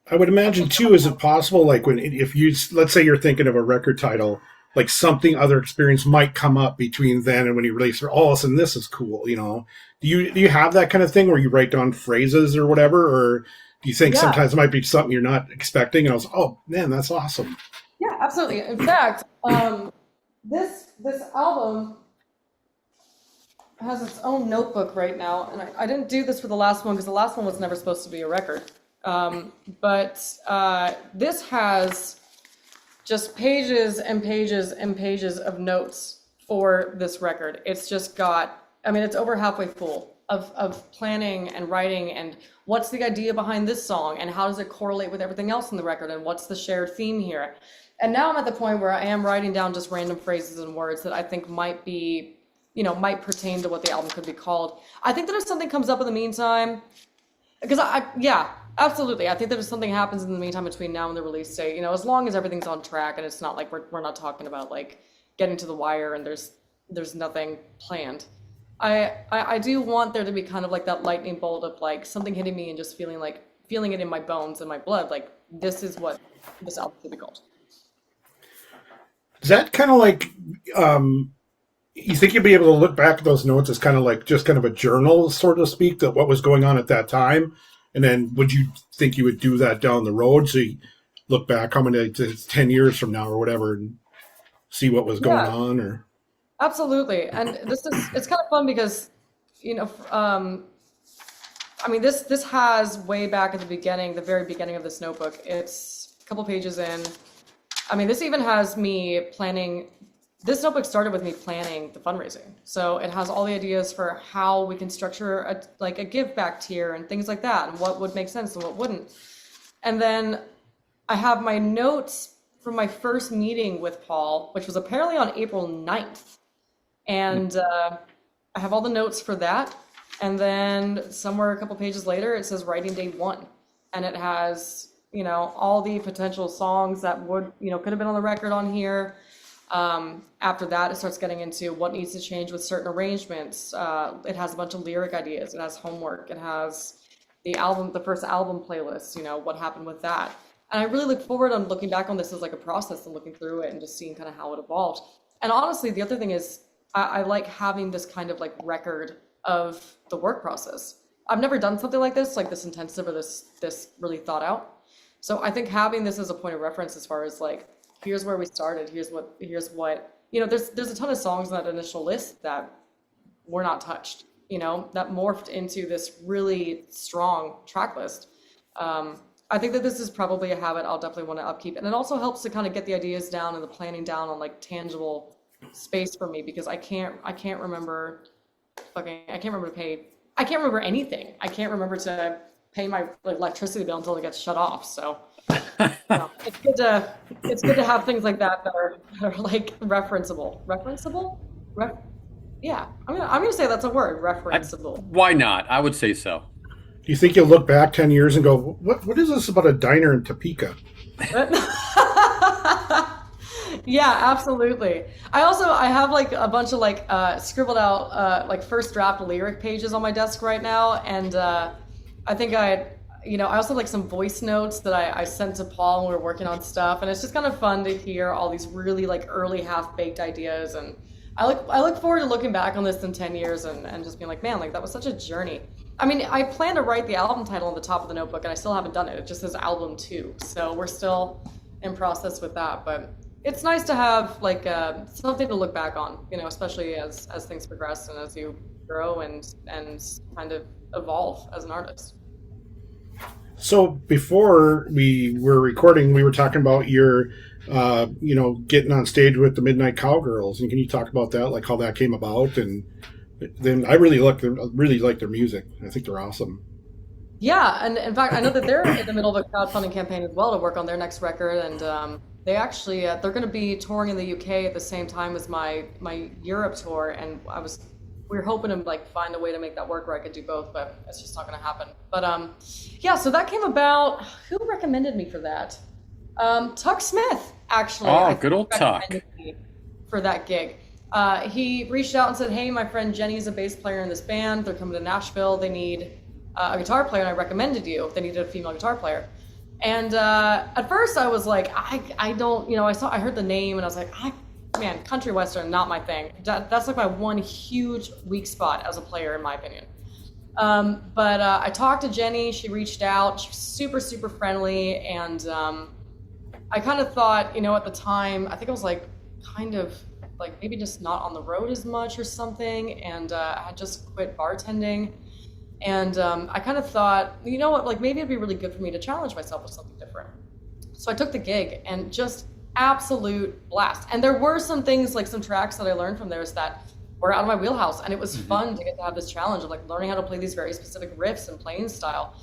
I would imagine too, is it possible, like if you, let's say you're thinking of a record title, like something other experience might come up between then and when you release it. Oh, listen, this is cool. Do you have that kind of thing where you write down phrases or whatever, or do you think sometimes it might be something you're not expecting? And I was, oh man, that's awesome. Yeah, absolutely. In fact, this album has its own notebook right now, and I didn't do this for the last one because the last one was never supposed to be a record. But this has just pages and pages and pages of notes for this record. It's just got, it's over halfway full of planning and writing, and what's the idea behind this song, and how does it correlate with everything else in the record, and what's the shared theme here. And now I'm at the point where I am writing down just random phrases and words that I think might be, might pertain to what the album could be called. I think that if something comes up in the meantime, because Absolutely. I think that if something happens in the meantime between now and the release date, you know, as long as everything's on track and it's not like we're not talking about like getting to the wire and there's nothing planned. I do want there to be kind of like that lightning bolt of like something hitting me and just feeling it in my bones and my blood. Like this is what this album should be called. Is that kind of like, you think you'd be able to look back at those notes as kind of like just kind of a journal, sort of speak, to what was going on at that time? And then would you think you would do that down the road? So you look back how many, 10 years from now or whatever, and see what was going on? Or Absolutely. And it's kind of fun because, you know, I mean, this has way back at the very beginning of this notebook. It's a couple pages in. I mean, this even has me planning. This notebook started with me planning the fundraising. So it has all the ideas for how we can structure a give back tier and things like that, and what would make sense and what wouldn't. And then I have my notes from my first meeting with Paul, which was apparently on April 9th. And I have all the notes for that. And then somewhere a couple pages later, it says writing day 1. And it has, you know, all the potential songs that would, you know, could have been on the record on here. After that, it starts getting into what needs to change with certain arrangements. It has a bunch of lyric ideas. It has homework. It has the first album playlist, you know, what happened with that. And I really look forward on looking back on this as like a process and looking through it and just seeing kind of how it evolved. And honestly, the other thing is I like having this kind of like record of the work process. I've never done something like this intensive or this really thought out. So I think having this as a point of reference as far as like, here's where we started, here's what, you know, there's a ton of songs on that initial list that were not touched, you know, that morphed into this really strong track list. I think that this is probably a habit I'll definitely want to upkeep. And it also helps to kind of get the ideas down and the planning down on like tangible space for me, because I can't remember anything. I can't remember to pay my electricity bill until it gets shut off. So it's good to have things like that are like referenceable. Yeah, I'm gonna say that's a word, referenceable. Why not? I would say so. Do you think you'll look back 10 years and go, what is this about a diner in Topeka? Yeah, absolutely. I have like a bunch of like scribbled out like first draft lyric pages on my desk right now, and I think I also have like some voice notes that I sent to Paul when we were working on stuff, and it's just kind of fun to hear all these really like early half-baked ideas. And I look forward to looking back on this in 10 years and just being like, man, like that was such a journey. I mean, I plan to write the album title on the top of the notebook, and I still haven't done it. It just says album 2, so we're still in process with that. But it's nice to have like something to look back on, you know, especially as things progress and as you grow and kind of evolve as an artist. So before we were recording, we were talking about your, getting on stage with the Midnight Cowgirls, and can you talk about that, like how that came about? And then I really like their music. I think they're awesome. Yeah, and in fact, I know that they're in the middle of a crowdfunding campaign as well to work on their next record, and they actually they're going to be touring in the UK at the same time as my Europe tour, and we were hoping to like find a way to make that work where I could do both, but it's just not going to happen. But yeah, so that came about. Who recommended me for that? Tuck Smith, actually. Oh, good old Tuck. For that gig. He reached out and said, hey, my friend Jenny's a bass player in this band. They're coming to Nashville. They need a guitar player, and I recommended you. They needed a female guitar player. And at first I was like, I don't, I heard the name and I was like, man, country western, not my thing. That's like my one huge weak spot as a player, in my opinion. But I talked to Jenny. She reached out. She was super, super friendly. And I kind of thought, at the time, I think I was like kind of like maybe just not on the road as much or something. And I had just quit bartending. And I kind of thought, you know what, like maybe it'd be really good for me to challenge myself with something different. So I took the gig and just absolute blast. And there were some things, like some tracks that I learned from theirs that were out of my wheelhouse. And it was fun to get to have this challenge of like learning how to play these very specific riffs and playing style.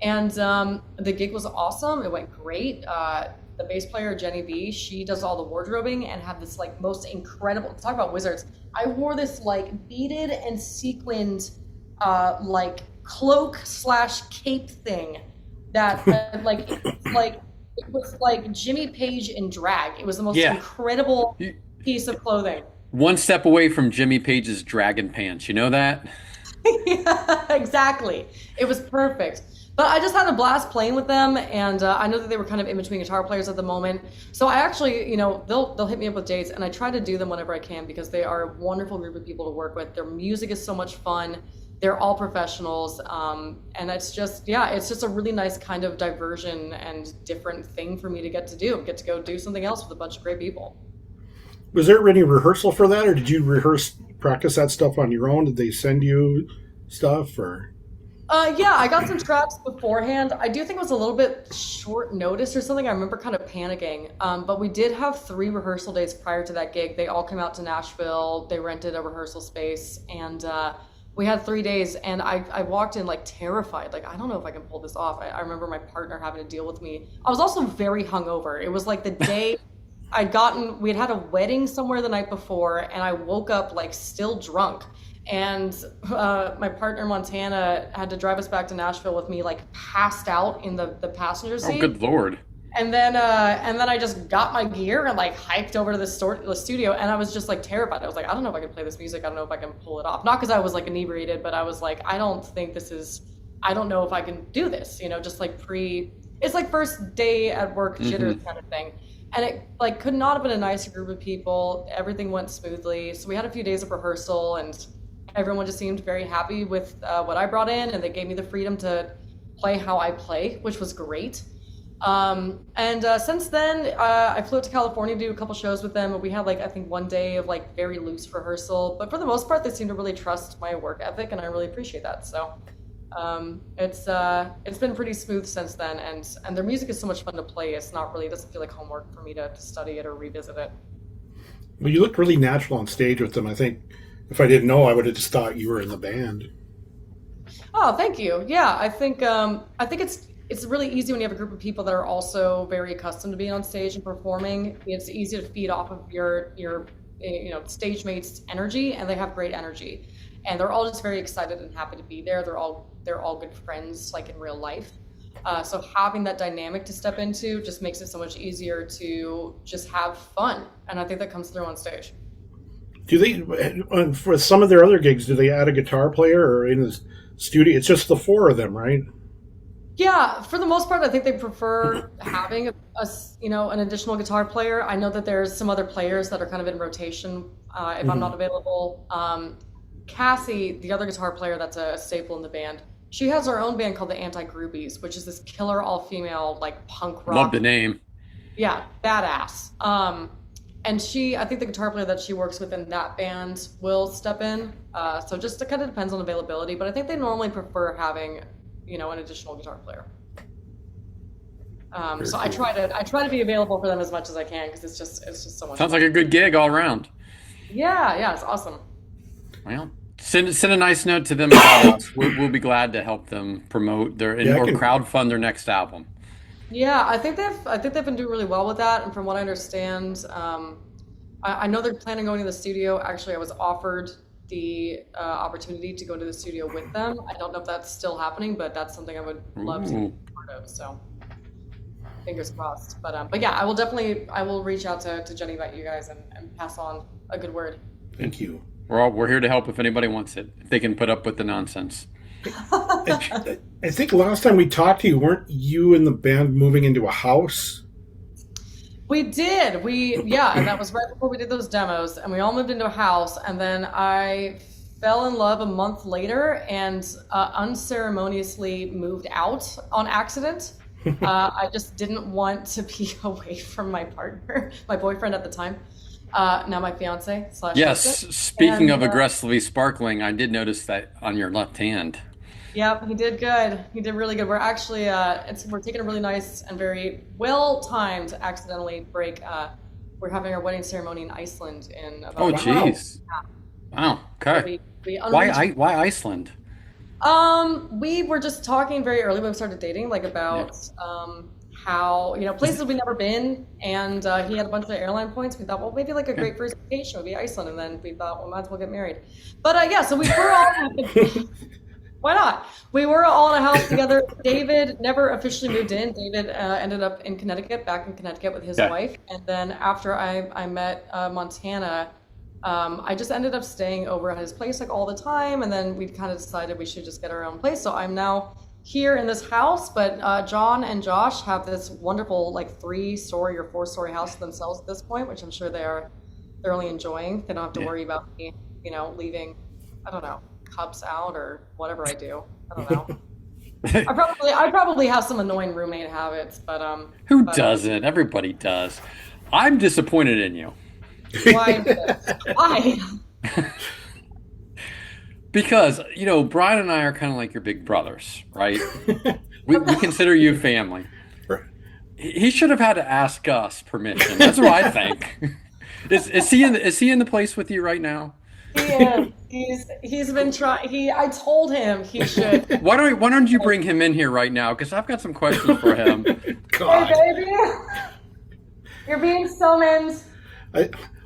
And the gig was awesome. It went great. The bass player, Jenny B, she does all the wardrobing and had this like most incredible, talk about wizards. I wore this like beaded and sequined like cloak / cape thing that like it was like Jimmy Page in drag. It was the most incredible piece of clothing. One step away from Jimmy Page's dragon pants. You know that? Yeah, exactly. It was perfect. But I just had a blast playing with them, and I know that they were kind of in between guitar players at the moment. So I actually, you know, they'll hit me up with dates, and I try to do them whenever I can because they are a wonderful group of people to work with. Their music is so much fun. They're all professionals, and it's just a really nice kind of diversion and different thing for me to get to go do something else with a bunch of great people. Was there any rehearsal for that, or did you practice that stuff on your own? Did they send you stuff, or? Yeah, I got some tracks beforehand. I do think it was a little bit short notice or something. I remember kind of panicking. But we did have 3 rehearsal days prior to that gig. They all came out to Nashville. They rented a rehearsal space, and we had 3 days. And I walked in like terrified. Like, I don't know if I can pull this off. I remember my partner having to deal with me. I was also very hungover. It was like the day we had a wedding somewhere the night before, and I woke up like still drunk. And my partner Montana had to drive us back to Nashville with me like passed out in the passenger seat. Oh, good Lord. And then I just got my gear and like hiked over to the studio, and I was just like terrified. I was like, I don't know if I can play this music. I don't know if I can pull it off. Not because I was like inebriated, but I was like, I don't know if I can do this, you know, just like it's like first day at work jitters kind of thing. And it like could not have been a nicer group of people. Everything went smoothly. So we had a few days of rehearsal, and everyone just seemed very happy with what I brought in, and they gave me the freedom to play how I play, which was great. And since then, I flew out to California to do a couple shows with them. We had like, I think 1 day of like very loose rehearsal, but for the most part, they seem to really trust my work ethic, and I really appreciate that. So it's been pretty smooth since then, and their music is so much fun to play. It doesn't feel like homework for me to study it or revisit it. Well, you looked really natural on stage with them. I think if I didn't know, I would have just thought you were in the band. Oh, thank you. Yeah, I think it's really easy when you have a group of people that are also very accustomed to being on stage and performing. It's easy to feed off of your stage mates' energy, and they have great energy, and they're all just very excited and happy to be there. They're all good friends, like in real life. So having that dynamic to step into just makes it so much easier to just have fun, and I think that comes through on stage. Do they, for some of their other gigs, do they add a guitar player, or in the studio? It's just the 4 of them, right? Yeah, for the most part, I think they prefer having an additional guitar player. I know that there's some other players that are kind of in rotation if I'm not available. Cassie, the other guitar player that's a staple in the band, she has her own band called the Anti-Groupies, which is this killer all-female like punk rock. Love the name. Yeah, badass. And I think the guitar player that she works with in that band will step in. So just it kind of depends on availability, but I think they normally prefer having, an additional guitar player. So I try to be available for them as much as I can because it's just so much. Sounds fun. like a good gig all around. Yeah, it's awesome. Well, send a nice note to them about us. We'll be glad to help them promote or crowdfund their next album. Yeah, I think they've been doing really well with that, and from what I understand, I know they're planning on going to the studio. Actually, I was offered the opportunity to go to the studio with them. I don't know if that's still happening, but that's something I would love to be part of. So, fingers crossed. But yeah, I will reach out to Jenny about you guys and pass on a good word. Thank you. We're here to help if anybody wants it. If they can put up with the nonsense. I think last time we talked to you, weren't you and the band moving into a house? We did. And that was right before we did those demos, and we all moved into a house, and then I fell in love a month later and unceremoniously moved out on accident. I just didn't want to be away from my partner, my boyfriend at the time. Now my fiance / Yes, husband. speaking of aggressively sparkling, I did notice that on your left hand. Yep, he did good. He did really good. We're actually we're taking a really nice and very well-timed accidentally break. We're having our wedding ceremony in Iceland in about. Oh, jeez! Wow. Okay. Why Iceland? We were just talking very early when we started dating, like about how places we've never been, and he had a bunch of airline points. We thought, well, maybe like a great first vacation would be Iceland, and then we thought, well, might as well get married. But so we were all. Why not? We were all in a house together. David never officially moved in. David ended up in Connecticut, back in Connecticut with his wife. And then after I met Montana, I just ended up staying over at his place like all the time. And then we kind of decided we should just get our own place. So I'm now here in this house, but John and Josh have this wonderful like 3-story or 4-story house themselves at this point, which I'm sure they are thoroughly enjoying. They don't have to worry about me, leaving, I don't know, cups out or whatever I do. I don't know. I probably have some annoying roommate habits, but who doesn't? Everybody does. I'm disappointed in you. Why? Why? Because Brian and I are kind of like your big brothers, right? we consider you family. He should have had to ask us permission. That's what I think. Is he in the place with you right now? He is. He's been trying. I told him he should. Why don't you bring him in here right now? Because I've got some questions for him. God. Hey, baby, you're being summoned.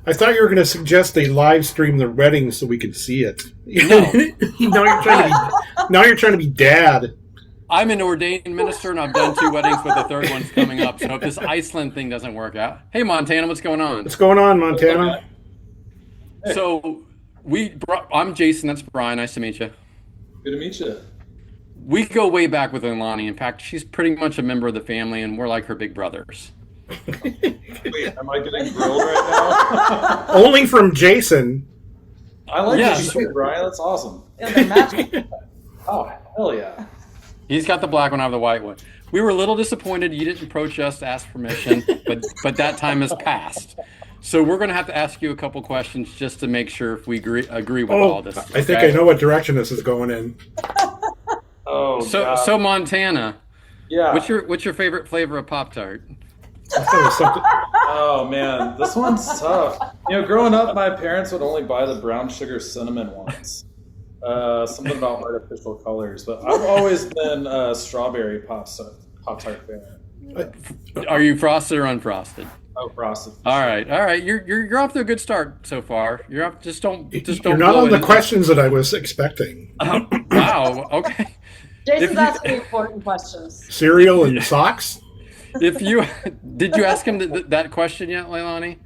I thought you were going to suggest they live stream the wedding so we could see it. No. Now you're trying to be dad. I'm an ordained minister, and I've done 2 weddings, but the 3rd one's coming up. So if this Iceland thing doesn't work out, hey Montana, what's going on? What's going on, Montana? So I'm Jason. That's Brian. Nice to meet you. Good to meet you. We go way back with Ilani. In fact, she's pretty much a member of the family, and we're like her big brothers. Wait, am I getting grilled right now? Only from Jason. I like this shit, Brian. That's awesome. Oh, hell yeah. He's got the black one, I have the white one. We were a little disappointed you didn't approach us to ask permission, but that time has passed. So we're going to have to ask you a couple questions just to make sure if we agree with all this. I think I know what direction this is going in. So Montana. Yeah. What's your favorite flavor of Pop-Tart? Oh man, this one's tough. Growing up, my parents would only buy the brown sugar cinnamon ones. Something about artificial colors, but I've always been a strawberry Pop-Tart fan. Are you frosted or unfrosted? Oh, frosted. All right. You're off to a good start so far. You're up. Just don't. You're not on the questions that I was expecting. Wow. Okay. Jason's asking important questions. Cereal and socks. Did you ask him that question yet, Leilani?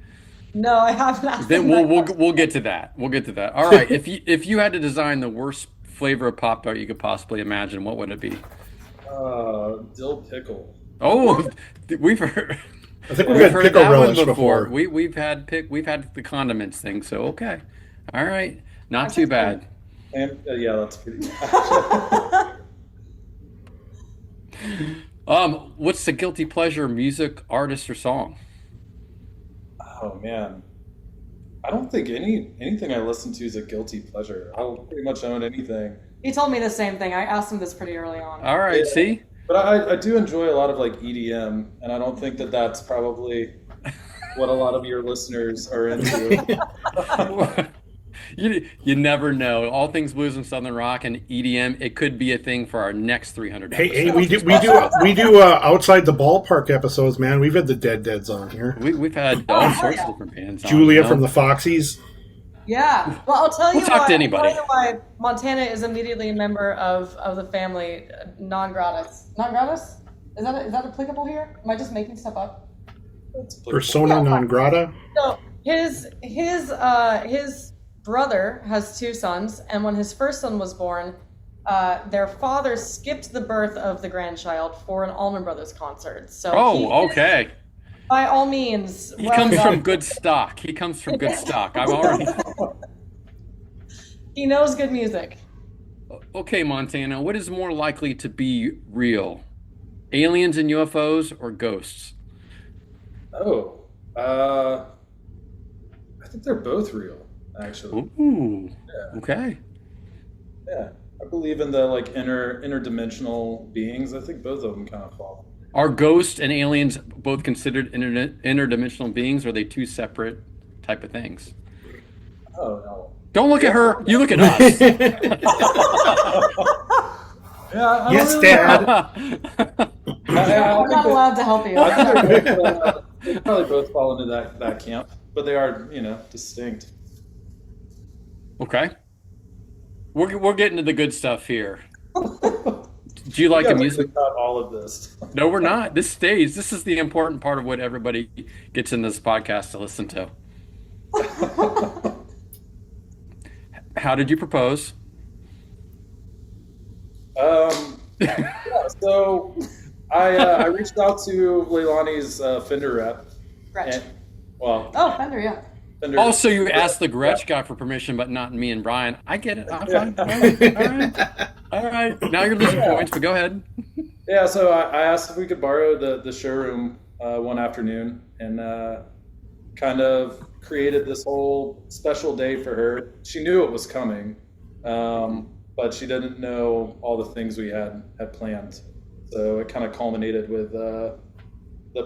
No, I haven't asked Then him we'll get to that. We'll get to that. All right. If you had to design the worst flavor of Pop-Tart you could possibly imagine, what would it be? Dill pickle. Oh, we've heard. I think we've had pickle relish before. We've had the condiments thing. So okay. All right. Not too bad. And yeah, that's pretty bad. What's the guilty pleasure music, artist, or song? Oh man, I don't think anything I listen to is a guilty pleasure. I'll pretty much own anything. He told me the same thing. I asked him this pretty early on. All right, yeah. See? But I do enjoy a lot of like EDM, and I don't think that's probably what a lot of your listeners are into. You never know. All things blues and southern rock and EDM. It could be a thing for our next 300. Hey, we do outside the ballpark episodes, man. We've had the Deads on here. We've had all sorts of different bands. Julia from the Foxies. Yeah. Well, I'll tell you why Montana is immediately a member of the family, non gratis. Non gratis? Is that applicable here? Am I just making stuff up? Persona non grata. So his brother has 2 sons, and when his first son was born, their father skipped the birth of the grandchild for an Allman Brothers concert. So okay. By all means, he comes from good stock. I'm already. He knows good music. Okay, Montana. What is more likely to be real, aliens and UFOs, or ghosts? I think they're both real. Actually. Ooh. Yeah. Okay. Yeah, I believe in the like interdimensional beings. I think both of them kind of fall. Are ghosts and aliens both considered interdimensional beings, or are they 2 separate type of things? Oh no! Don't look at her. You look at us. Yeah. Yes, Dad. I'm not allowed to help you. They probably both fall into that camp, but they are distinct. Okay. We're getting to the good stuff here. Do you like amusement? About all of this. No, we're not. This stays. This is the important part of what everybody gets in this podcast to listen to. How did you propose? So I reached out to Leilani's Fender rep. Gretch. And, Fender, yeah. Fender. Oh, so you asked the Gretsch guy for permission, but not me and Brian. I get it. I'm fine. All right. Now you're losing points, but go ahead. Yeah, so I asked if we could borrow the showroom one afternoon and kind of created this whole special day for her. She knew it was coming, but she didn't know all the things we had planned. So it kind of culminated with the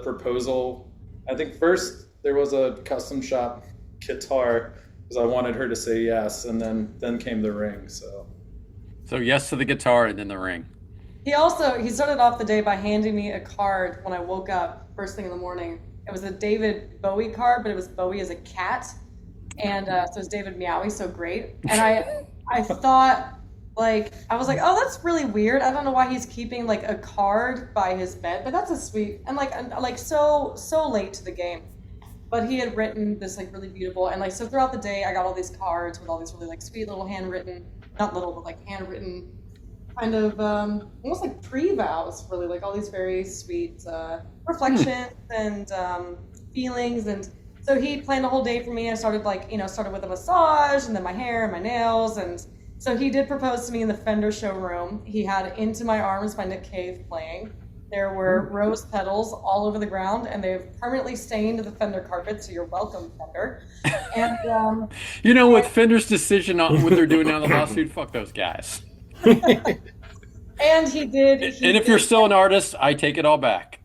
proposal. I think first there was a custom shop guitar because I wanted her to say yes, and then came the ring. So yes to the guitar and then the ring. He started off the day by handing me a card when I woke up first thing in the morning. It was a David Bowie card, but it was Bowie as a cat, and so it was David Meowie, so great. And I thought, like, I was like, oh, that's really weird. I don't know why he's keeping like a card by his bed, but that's a sweet and like so late to the game. But he had written this like really beautiful, and like so throughout the day I got all these cards with all these really like sweet little handwritten, not little but like handwritten kind of almost like pre-vows, really, like all these very sweet reflections and feelings. And so he planned a whole day for me. I started started with a massage and then my hair and my nails. And so he did propose to me in the Fender showroom. He had Into My Arms by Nick Cave playing. There were rose petals all over the ground, and they've permanently stained the Fender carpet, so you're welcome, Fender. And with Fender's decision on what they're doing now in the lawsuit, fuck those guys. And he did. And if you're still an artist, I take it all back.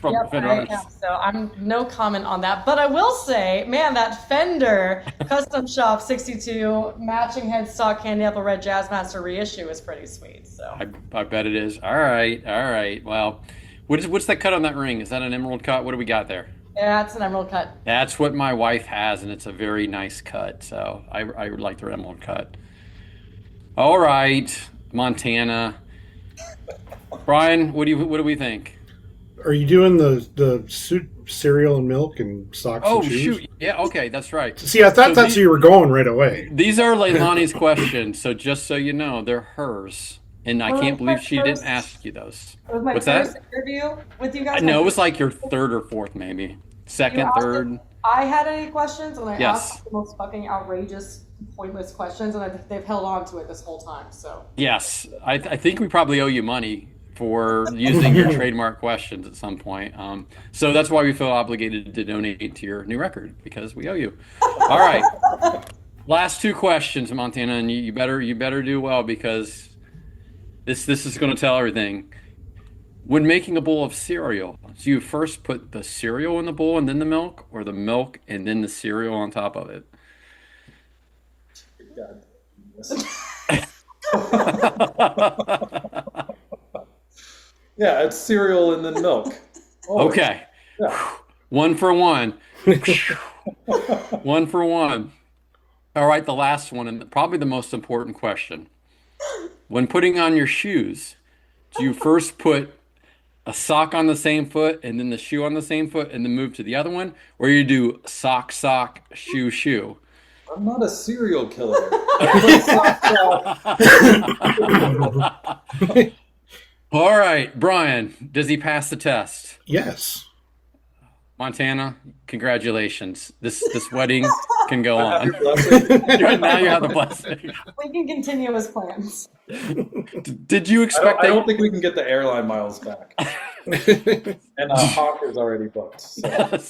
From Fender artists. So I'm no comment on that. But I will say, man, that Fender Custom Shop 62 matching headstock candy apple red Jazzmaster reissue is pretty sweet. So I bet it is. All right. Well, what's that cut on that ring? Is that an emerald cut? What do we got there? Yeah, it's an emerald cut. That's what my wife has, and it's a very nice cut. So I would like the emerald cut. All right, Montana. Brian, what do we think? Are you doing the suit cereal and milk and socks? Oh, and shoes? shoot. Yeah, okay, that's right. See, I thought that's where you were going right away. These are Leilani's questions, so just so you know, they're hers. And I can't believe she didn't ask you those. It was my first interview with you guys. No, it was like your third or fourth, maybe. Second, third. If I had any questions, and I Yes. asked the most fucking outrageous, pointless questions, and they've held on to it this whole time. So Yes, I think we probably owe you money for using your trademark questions at some point. So that's why we feel obligated to donate to your new record, because we owe you. All right. Last two questions, Montana, and you better do well, because this is going to tell everything. When making a bowl of cereal, do you first put the cereal in the bowl and then the milk, or the milk and then the cereal on top of it? God. Yeah, it's cereal and then milk. Always. Okay. Yeah. 1 for 1. 1 for 1. All right, the last one, and probably the most important question. When putting on your shoes, do you first put a sock on the same foot and then the shoe on the same foot and then move to the other one? Or you do sock, shoe, shoe? I'm not a serial killer. All right, Brian, does he pass the test? Yes. Montana, congratulations. This wedding can go I have on. your blessing. Now you have the blessing. we can continue as plans. Did you expect I don't think we can get the airline miles back. And Hawker's already booked. So.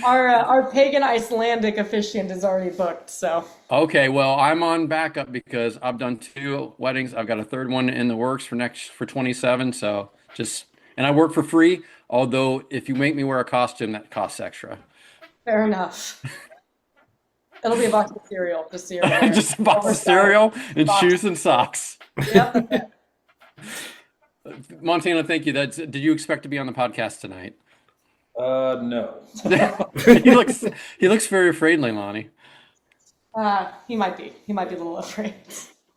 Our pagan Icelandic officiant is already booked, so. Okay, well, I'm on backup because I've done 2 weddings. I've got a third one in the works for 27. So and I work for free. Although if you make me wear a costume, that costs extra. Fair enough. It'll be a box of cereal, just so you're aware. Just a box of cereal and shoes and socks. Yep. Montana, thank you. Did you expect to be on the podcast tonight? No. He looks very afraid, Leilani. He might be. He might be a little afraid.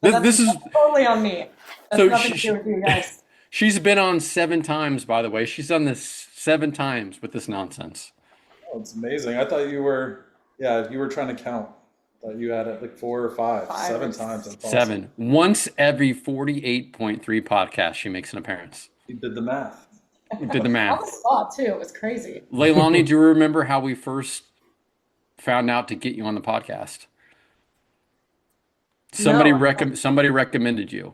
This is totally on me. That's so nothing to do with you guys. she's been on 7 times, by the way. She's done this 7 times with this nonsense. Oh, it's amazing. I thought you were, yeah, you were trying to count. I thought you had it like 4 or 5, 7 times. That's awesome. 7. Once every 48.3 podcasts, she makes an appearance. You did the math. You did the math. On the spot too. It was crazy. Leilani, do you remember how we first found out to get you on the podcast? Somebody No. somebody recommended you.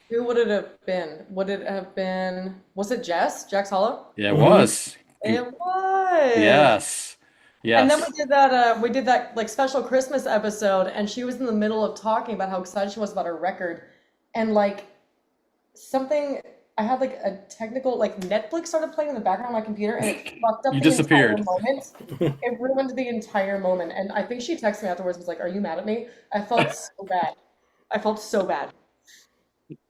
Who would it have been? Would it have been? Was it Jess? Jax Hollow? Yeah, it was. It was. Yes. Yes. And then we did that like special Christmas episode, and she was in the middle of talking about how excited she was about her record, and like something. I had like a technical, like Netflix started playing in the background on my computer, and it fucked up You the disappeared. entire moment. It ruined the entire moment, and I think she texted me afterwards and was like, "Are you mad at me?" I felt so bad. I felt so bad.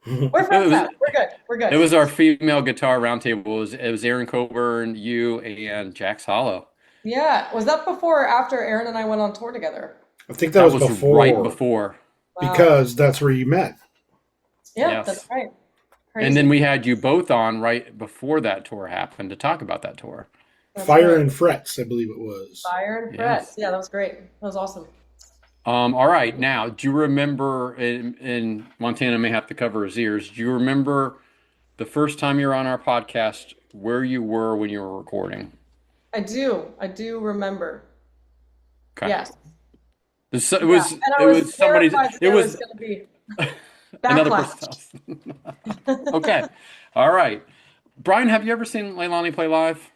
We're friends now. We're good. We're good. It was our female guitar roundtable. It was Aaron Coburn, you, and Jax Hollow. Yeah. Was that before or after Aaron and I went on tour together? I think that was before. Right before. Wow. Because that's where you met. Yeah, Yes. that's right. Crazy. And then we had you both on right before that tour happened to talk about that tour. That's Fire right. and Frets, I believe it was. Fire and Frets. Yeah, that was great. That was awesome. All right. Now, do you remember, and Montana may have to cover his ears, do you remember the first time you were on our podcast, where you were when you were recording? I do remember. Okay. Yes. It was, And I it was was somebody's, terrified that it there was going to be another backlash. person's house. Okay. All right. Brian, have you ever seen Leilani play live?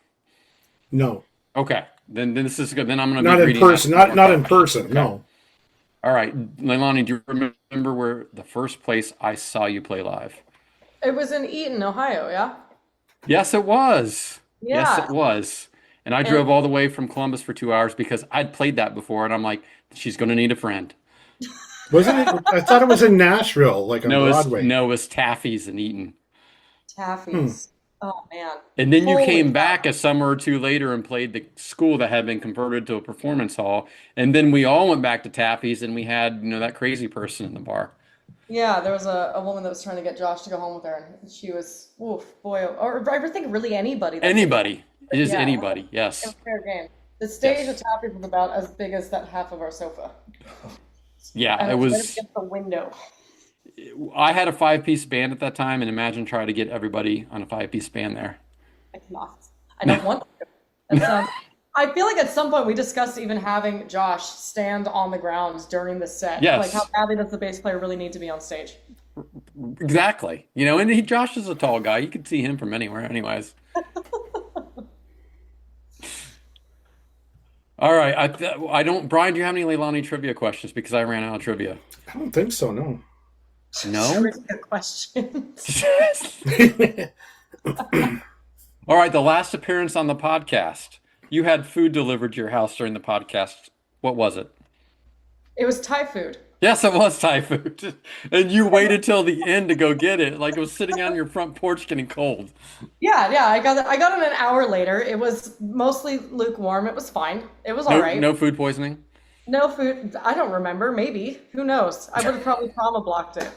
No. Okay. Then this is good. Then I'm going to Not be in reading person. that. Not in person, no. All right. Leilani, do you remember where the first place I saw you play live? It was in Eaton, Ohio, yeah? Yes, it was. Yes, Yeah. it was. And I drove all the way from Columbus for 2 hours because I'd played that before, and I'm like, she's going to need a friend. Wasn't it? I thought it was in Nashville, like on Broadway. No, it was Taffy's in Eaton. Taffy's. Oh, man. And then you Holy came cow. back a summer or two later and played the school that had been converted to a performance hall. And then we all went back to Taffy's, and we had, that crazy person in the bar. Yeah, there was a woman that was trying to get Josh to go home with her, and she was, oof, boy, or I think really anybody. Anybody. It is Yeah. anybody, It yes. was fair game. The stage Yes. at Taffy's was about as big as that half of our sofa. Yeah, And it was right was. against the window. I had a 5-piece band at that time, and imagine trying to get everybody on a 5-piece band there. I cannot. I don't want to. That's, I feel like at some point we discussed even having Josh stand on the ground during the set. Yes. Like how badly does the bass player really need to be on stage? Exactly. Josh is a tall guy. You could see him from anywhere, anyways. All right. I don't. Brian, do you have any Leilani trivia questions? Because I ran out of trivia. I don't think so, no. No. Trivia questions. All right. The last appearance on the podcast, you had food delivered to your house during the podcast. What was it? It was Thai food. Yes, it was Thai food. And you waited till the end to go get it. Like it was sitting on your front porch getting cold. Yeah. I got it an hour later. It was mostly lukewarm. It was fine. It was all right. No food poisoning? No food. I don't remember. Maybe. Who knows? I would have probably trauma blocked it.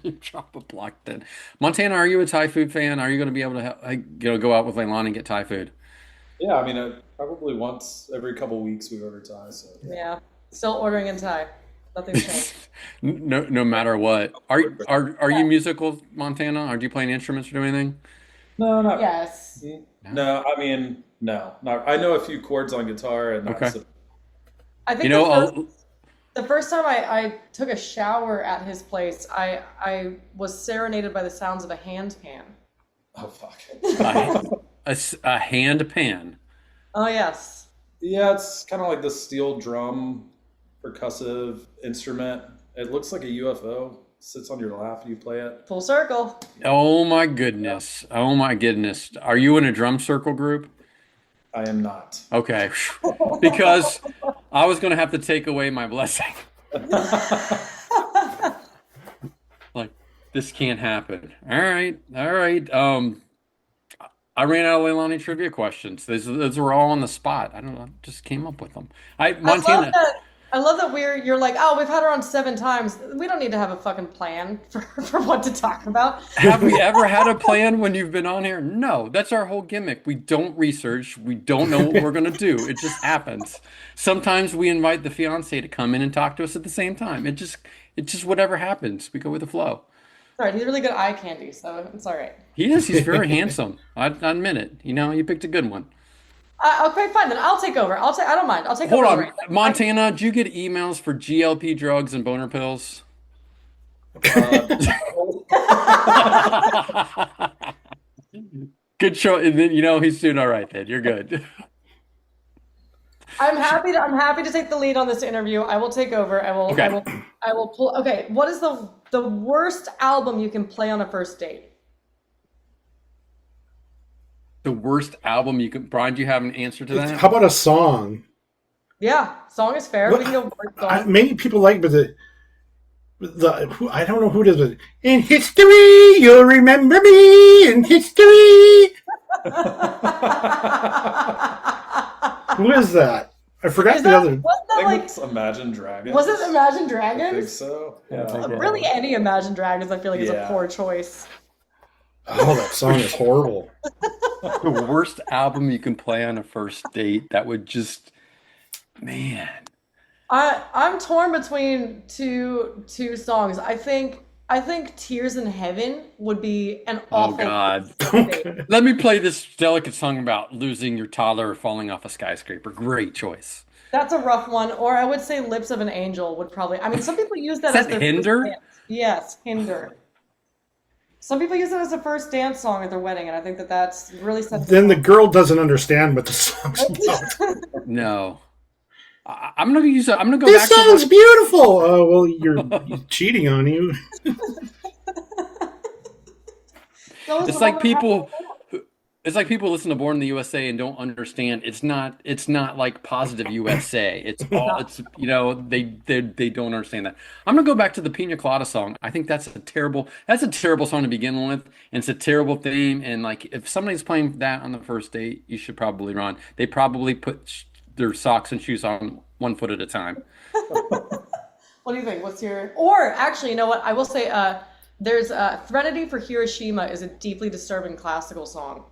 You trauma blocked it. Montana, are you a Thai food fan? Are you going to be able to go out with Leilani and get Thai food? Yeah, I mean, probably once every couple weeks we order Thai. So Yeah. Still ordering in Thai. Nothing's changed. No matter what. Are you musical, Montana? Are you playing instruments or doing anything? no, not Yes. no. I mean, no. Not. I know a few chords on guitar, and Okay. I think the first time I took a shower at his place, I was serenaded by the sounds of a hand pan. Oh fuck. a hand pan. Oh, yes. Yeah, it's kind of like the steel drum percussive instrument. It looks like a UFO. Sits on your lap and you play it. Full circle. Oh my goodness. Oh my goodness. Are you in a drum circle group? I am not. Okay. Because I was going to have to take away my blessing. Like, this can't happen. All right. I ran out of Leilani trivia questions. Those were all on the spot. I don't know. I just came up with them. I love Montana. that I love that you're like, oh, we've had her on 7 times. We don't need to have a fucking plan for what to talk about. Have we ever had a plan when you've been on here? No, that's our whole gimmick. We don't research. We don't know what we're going to do. It just happens. Sometimes we invite the fiance to come in and talk to us at the same time. It's just whatever happens. We go with the flow. All right, he's really good eye candy, so it's all right. He is. He's very handsome. I admit it. You picked a good one. Okay, fine. Then I'll take over. I don't mind. I'll take Hold over. on, Montana. Did you get emails for GLP drugs and boner pills? Good show. And then he's doing all right. Then you're good. I'm happy to take the lead on this interview. I will take over. Okay. I will pull. Okay, what is the worst album you can play on a first date? The worst album you could. Brian, do you have an answer to that? How about a song? Yeah, song is fair. Well, we can go worst song. Maybe people like, but I don't know who does it. In history, you'll remember me. In history. Who is that? I forgot the other. Wasn't that like it's Imagine Dragons. Was it Imagine I Dragons? think so. Yeah. Really, any Imagine Dragons, I feel like is a poor choice. Oh, that song is horrible. The worst album you can play on a first date. That would just, man. I'm torn between two songs. I think Tears in Heaven would be an awful. Oh God. date. Let me play this delicate song about losing your toddler or falling off a skyscraper. Great choice. That's a rough one. Or I would say Lips of an Angel would probably. I mean, some people use that Is as that their Hinder? first dance. Yes, Hinder. Some people use it as a first dance song at their wedding, and I think that's really sets. Then the girl doesn't understand what the song's about. No. I'm gonna use it. I'm gonna go This back song's to beautiful. Well, you're cheating on you. It's like people listen to Born in the USA and don't understand. It's not like Positive USA. It's all they don't understand that. I'm gonna go back to the Pina Colada song. I think that's a terrible song to begin with, and it's a terrible theme. And like if somebody's playing that on the first date, you should probably run. They probably put their socks and shoes on one foot at a time. What do you think? What's your? Or actually, you know what? I will say, there's Threnody for Hiroshima is a deeply disturbing classical song.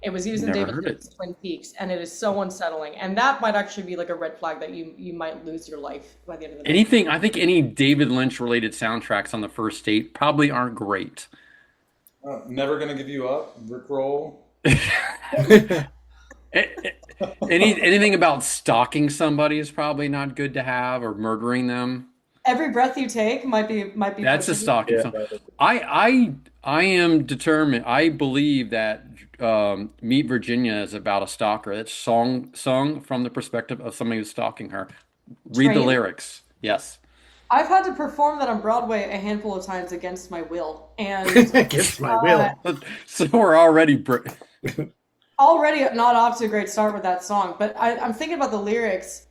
It was used in Never David heard it. Lynch's Twin Peaks, and it is so unsettling. And that might actually be like a red flag that you might lose your life by the end of the day. I think any David Lynch related soundtracks on the first date probably aren't great. Never Gonna Give You Up, Rick Roll. Anything about stalking somebody is probably not good to have, or murdering them. Every Breath You Take might be. That's a pushing it. stalking song. I am determined. I believe that Meet Virginia is about a stalker. It's sung from the perspective of somebody who's stalking her. Read the Train? lyrics. Yes. I've had to perform that on Broadway a handful of times against my will, and Against my will. So we're already already not off to a great start with that song. But I'm thinking about the lyrics.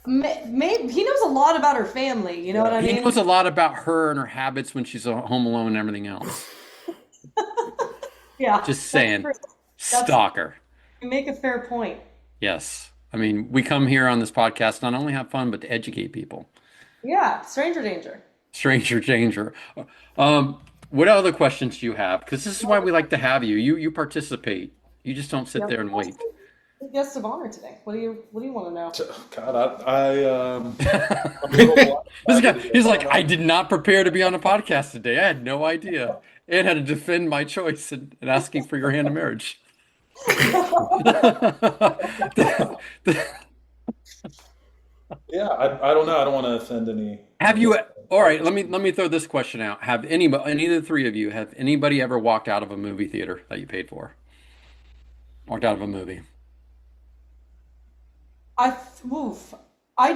Maybe he knows a lot about her family. You know what I mean? He knows a lot about her and her habits when she's home alone and everything else. Yeah. Just that's saying. true. Stalker. You make a fair point. Yes. I mean, we come here on this podcast not only have fun, but to educate people. Yeah, stranger danger. Stranger danger. What other questions do you have? Because this is why we like to have you. You participate. You just don't sit there and wait. Guest of honor today. What do you want to know? God, This guy, he's like, I did not prepare to be on a podcast today. I had no idea, and had to defend my choice and asking for your hand in marriage. yeah, I don't know. I don't want to offend any. Have you? All right, let me throw this question out. Have any of the three of you, have anybody ever walked out of a movie theater that you paid for? Walked out of a movie. I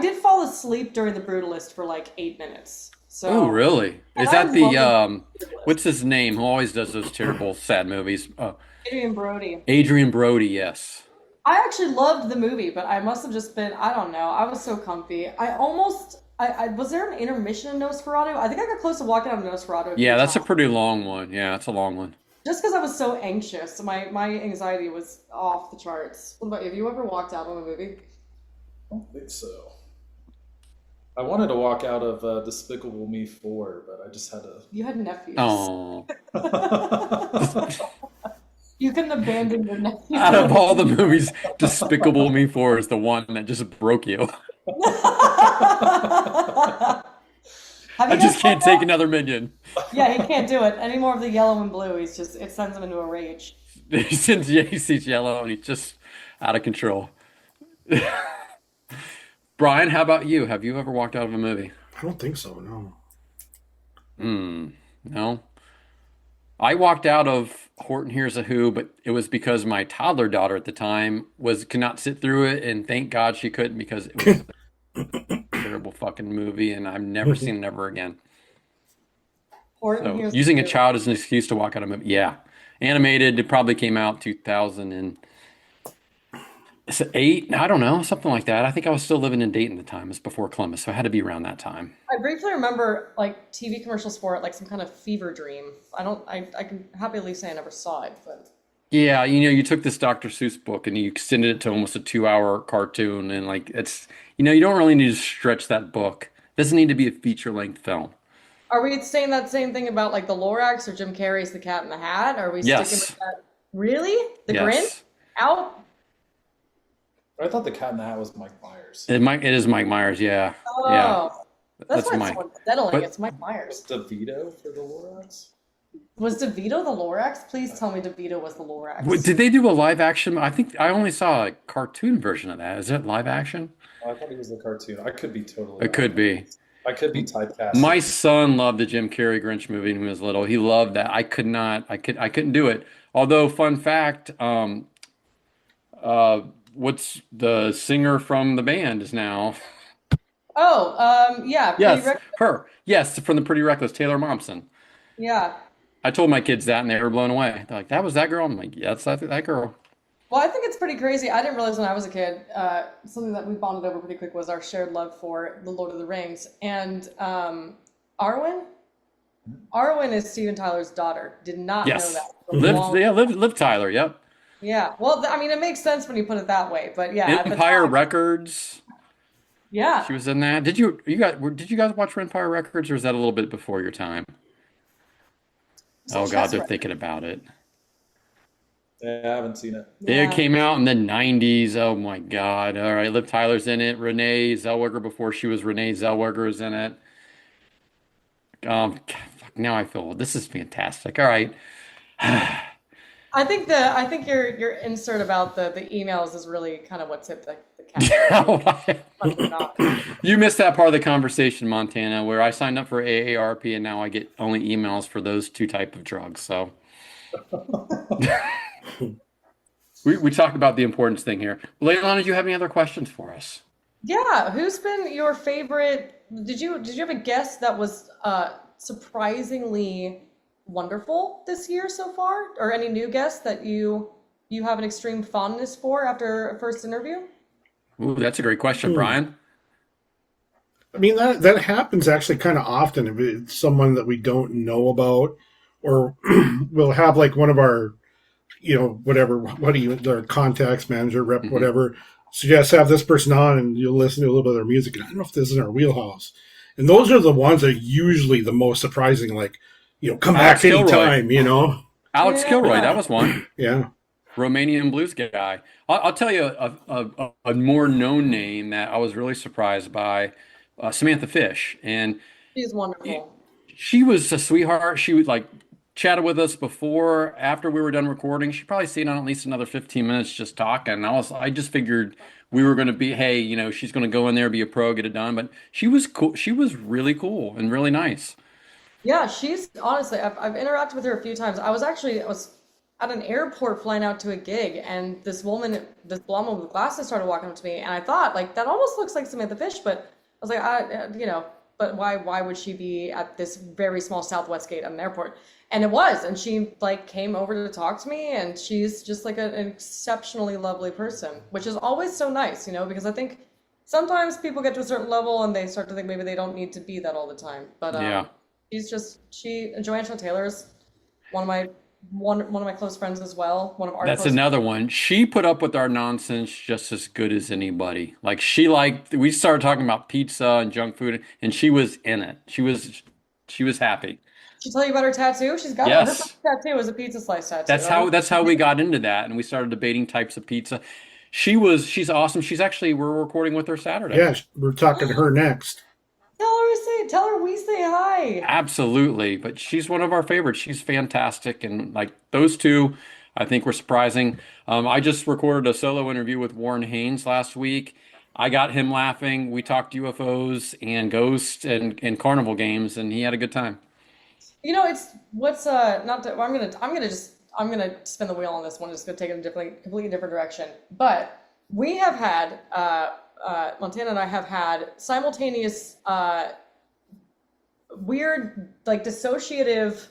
did fall asleep during The Brutalist for like 8 minutes. So. Oh, really? And Is I that the love what's his name? Who always does those terrible sad movies? Adrian Brody. Adrian Brody. Yes. I actually loved the movie, but I must have just been, I don't know. I was so comfy. I was there an intermission in Nosferatu? I think I got close to walking out of Nosferatu. Yeah, that's a pretty long one. Yeah, that's a long one. Just because I was so anxious. My anxiety was off the charts. What about you? Have you ever walked out on a movie? I don't think so. I wanted to walk out of Despicable Me 4, but I just had You had nephews. Oh, to. You couldn't abandon your nephews. out of all the movies, Despicable Me 4 is the one that just broke you. Have I you just guys can't watched take that? another minion. Yeah, he can't do it. Any more of the yellow and blue, it sends him into a rage. He sees yellow and he's just out of control. Brian, how about you? Have you ever walked out of a movie? I don't think so. No. Hmm. No. I walked out of Horton Hears a Who, but it was because my toddler daughter at the time was could not sit through it, and thank God she couldn't because it was a terrible fucking movie, and I've never seen it ever again. Horton So hears using a you. child as an excuse to walk out of a movie, yeah. Animated, it probably came out 2008. I don't know, something like that. I think I was still living in Dayton at the time. It was before Columbus, so it had to be around that time. I briefly remember like TV commercials for it, like some kind of fever dream. I can happily say I never saw it, but Yeah, you took this Dr. Seuss book and you extended it to almost a 2 hour cartoon, and like you don't really need to stretch that book. It doesn't need to be a feature-length film. are we saying that same thing about like the Lorax or Jim Carrey's The Cat in the Hat? Are we sticking with Yes, that? Really? The Grinch? yes. Out? I thought the Cat in the Hat was Mike Myers. It is Mike Myers, yeah. Yeah, Oh, that's that's why it's Mike. so unsettling. But It's Mike Was Myers. DeVito for the Lorax? Was DeVito the Lorax? Please tell me DeVito was the Did Lorax. they do a live action? I think I only saw a cartoon version of that. Is it live action? I thought he was the cartoon. I could be totally It off. could be. I could be typecasted. My son loved the Jim Carrey Grinch movie when he was little. He loved that. I could not. I couldn't do it. Although, fun fact, uh, what's the singer from the band is now? Oh, yeah, pretty Yes, her. Yes, from the Pretty Reckless, Taylor Momsen. yeah. I told my kids that, and they were blown away. They're like, "That was that girl." I'm like, "Yeah, that's that girl." Well, I think it's pretty crazy. I didn't realize when I was a kid, something that we bonded over pretty quick was our shared love for The Lord of the Rings. And Arwen? Arwen is Steven Tyler's daughter. Did not know Yes, that. For a long- Liv Tyler. Yep. Yeah. Well, I mean, it makes sense when you put it that way. But yeah, at the Empire time, Records. yeah. She was in that. Did you guys watch Empire Records, or is that a little bit before your time? Oh God, Chess they're Records. thinking about it. Yeah, I haven't seen it. It Yeah. came out in the 90s. Oh my God. All right. Liv Tyler's in it. Renee Zellweger before she was Renee Zellweger is in it. Fuck, now I feel this is fantastic. All right. I think your insert about the emails is really kind of what tipped the cat. Fucking not. You missed that part of the conversation, Montana, where I signed up for AARP and now I get only emails for those two type of drugs. So we talked about the importance thing here. Leilani, did you have any other questions for us? Yeah, who's been your favorite? Did you have a guest that was surprisingly wonderful this year so far, or any new guests that you have an extreme fondness for after a first interview? Ooh, that's a great question, Brian. I mean, that happens actually kind of often if it's someone that we don't know about, or we'll have like one of our, whatever, their contacts, manager, rep, Mhm. whatever, suggest have this person on and you'll listen to a little bit of their music. And I don't know if this is in our wheelhouse. And those are the ones that are usually the most surprising, like, come Alex back Kilroy. anytime, Alex Yeah. Kilroy, that was one. Yeah. Romanian blues guy. I'll tell you a more known name that I was really surprised by, Samantha Fish. And She's wonderful. she was a sweetheart. She would like chatted with us before, after we were done recording. She probably stayed on at least another 15 minutes just talking. I just figured we were going to be, hey, she's going to go in there, be a pro, get it done. But she was cool. She was really cool and really nice. Yeah, she's honestly, I've interacted with her a few times. I was at an airport flying out to a gig, and this blonde woman with glasses started walking up to me, and I thought, like, that almost looks like Samantha Fish, but I was like, but why would she be at this very small Southwest gate at an airport? And it was, and she like came over to talk to me, and she's just like an exceptionally lovely person, which is always so nice, because I think sometimes people get to a certain level and they start to think maybe they don't need to be that all the time. But Yeah. Joanne Taylor's one of my one of my close friends as well. One of our That's close another one. She put up with our nonsense just as good as anybody. Like we started talking about pizza and junk food, and she was in it. She was happy. She tell you about her tattoo? She's got her Yes. first tattoo is a pizza slice tattoo. That's how we got into that, and we started debating types of pizza. She's awesome. We're recording with her Saturday. Yeah, we're talking to her next. Tell her we say hi. Absolutely, but she's one of our favorites. She's fantastic, and like those two, I think were surprising. I just recorded a solo interview with Warren Haynes last week. I got him laughing. We talked UFOs and ghosts and carnival games, and he had a good time. You know, it's what's not to, well, I'm gonna spin the wheel on this one. Just gonna take it in a completely different direction. But we have had Montana and I have had simultaneous weird, like dissociative,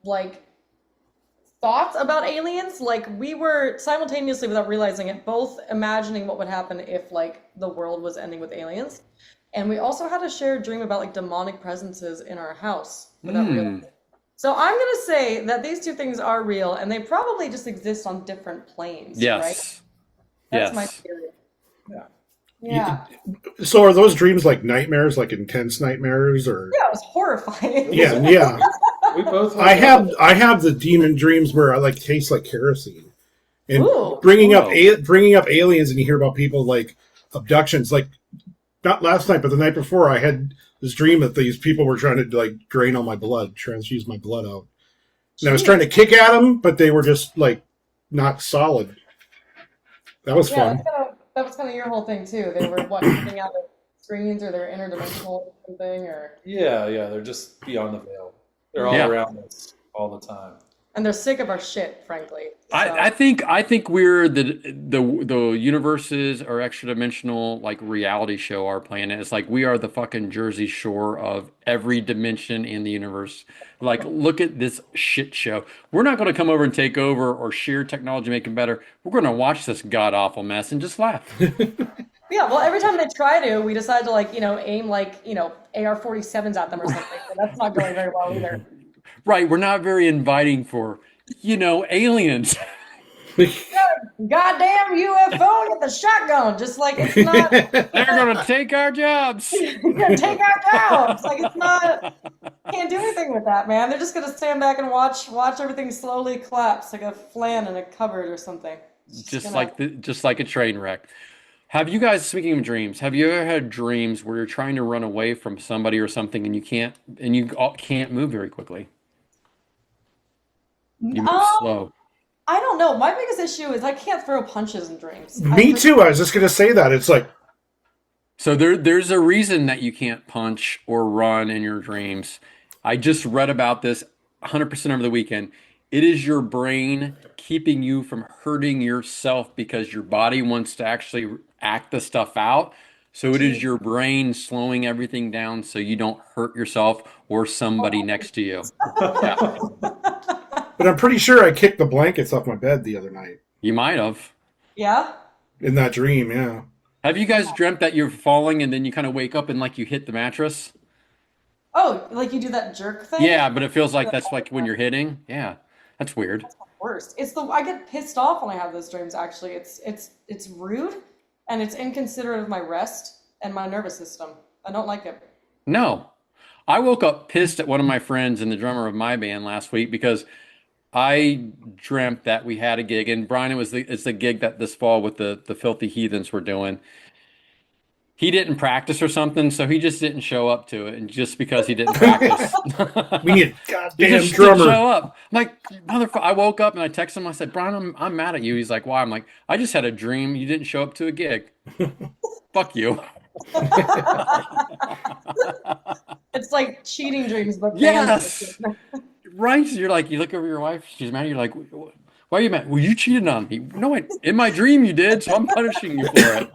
like thoughts about aliens. Like we were simultaneously, without realizing it, both imagining what would happen if like the world was ending with aliens. And we also had a shared dream about like demonic presences in our house without realizing. So I'm going to say that these two things are real and they probably just exist on different planes. Yes. Right? That's my theory. Yeah. So are those dreams like nightmares, like intense nightmares, or? Yeah, it was horrifying. Yeah. We both. I have the demon dreams where I like taste like kerosene, and Ooh. bringing up aliens, and you hear about people like abductions. Like not last night, but the night before, I had this dream that these people were trying to like drain all my blood, transfuse my blood out, and I was trying to kick at them, but they were just like not solid. That was fun. That was kind of your whole thing too. They were coming out of screens, or they're interdimensional or something, or Yeah, they're just beyond the veil. They're all around us all the time. and they're sick of our shit, frankly. So. I think we're the universes or extra dimensional like reality show our planet. It's like we are the fucking Jersey Shore of every dimension in the universe. Like, look at this shit show. We're not going to come over and take over or share technology, make it better. We're going to watch this god awful mess and just laugh. Yeah, well, every time they try to, we decide to aim AR-47s at them or something. So that's not going very well either. Right, we're not very inviting for, aliens. Goddamn UFO with the shotgun, just like it's not. They're going to take our jobs. They're gonna take our jobs. Like it's not. Can't do anything with that, man. They're just gonna stand back and watch everything slowly collapse like a flan in a cupboard or something. Just like a train wreck. Have you guys, speaking of dreams, have you ever had dreams where you're trying to run away from somebody or something and you can't move very quickly? You move slow. I don't know. My biggest issue is I can't throw punches in dreams. Me too. I was just going to say that. It's like... So there's a reason that you can't punch or run in your dreams. I just read about this 100% over the weekend. It is your brain keeping you from hurting yourself because your body wants to actually act the stuff out. So it is your brain slowing everything down so you don't hurt yourself or somebody next to you. Yeah. But I'm pretty sure I kicked the blankets off my bed the other night. You might have. Yeah? In that dream, yeah. Have you guys dreamt that you're falling and then you kind of wake up and like you hit the mattress? Oh, like you do that jerk thing? Yeah, but it feels like that's like when you're hitting. Yeah, that's weird. That's the worst. I get pissed off when I have those dreams. Actually, it's rude, and it's inconsiderate of my rest and my nervous system. I don't like it. No, I woke up pissed at one of my friends and the drummer of my band last week because I dreamt that we had a gig, and Brian, it's the gig that this fall with the Filthy Heathens were doing. He didn't practice or something, so he just didn't show up to it, and just because he didn't practice, we need a goddamn he just drummer. Didn't show up. I'm like, motherfucker! I woke up and I texted him. I said, Brian, I'm mad at you. He's like, why? I'm like, I just had a dream. You didn't show up to a gig. Fuck you. It's like cheating dreams, but yes. Right? So you look over your wife, she's mad. You're like, why are you mad? Well, you cheated on me. No, in my dream you did, so I'm punishing you for it.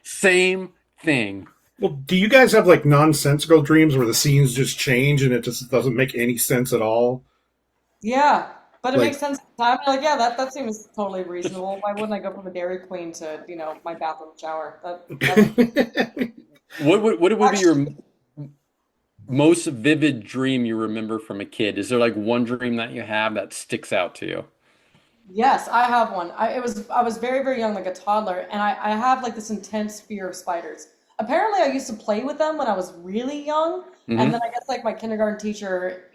Same thing. Well, do you guys have like nonsensical dreams where the scenes just change and it just doesn't make any sense at all? Yeah, but it makes sense at the time. You're like, yeah, that seems totally reasonable. Why wouldn't I go from a Dairy Queen to, my bathroom shower? most vivid dream you remember from a kid? Is there like one dream that you have that sticks out to you? Yes, I have one. I was very, very young, like a toddler, and I have like this intense fear of spiders. Apparently, I used to play with them when I was really young, and then I guess like my kindergarten teacher,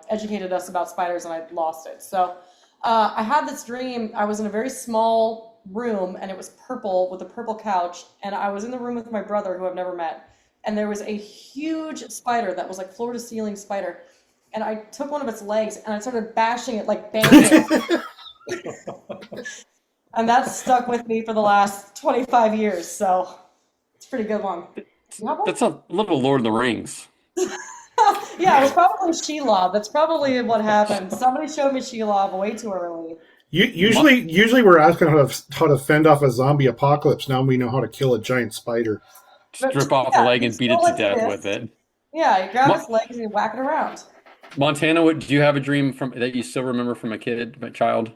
educated us about spiders, and I lost it. So I had this dream. I was in a very small room, and it was purple with a purple couch, and I was in the room with my brother, who I've never met, and there was a huge spider that was like floor to ceiling spider, and I took one of its legs and I started bashing it like bandits. And that's stuck with me for the last 25 years, so it's a pretty good one. That's a little Lord of the Rings. Yeah, it was probably Shelob. That's probably what happened. Somebody showed me Shelob way too early. Usually we're asking how to fend off a zombie apocalypse. Now we know how to kill a giant spider. Strip off a leg and beat it to death with it. Yeah, you grab its legs and you whack it around. Montana, do you have a dream that you still remember from a child?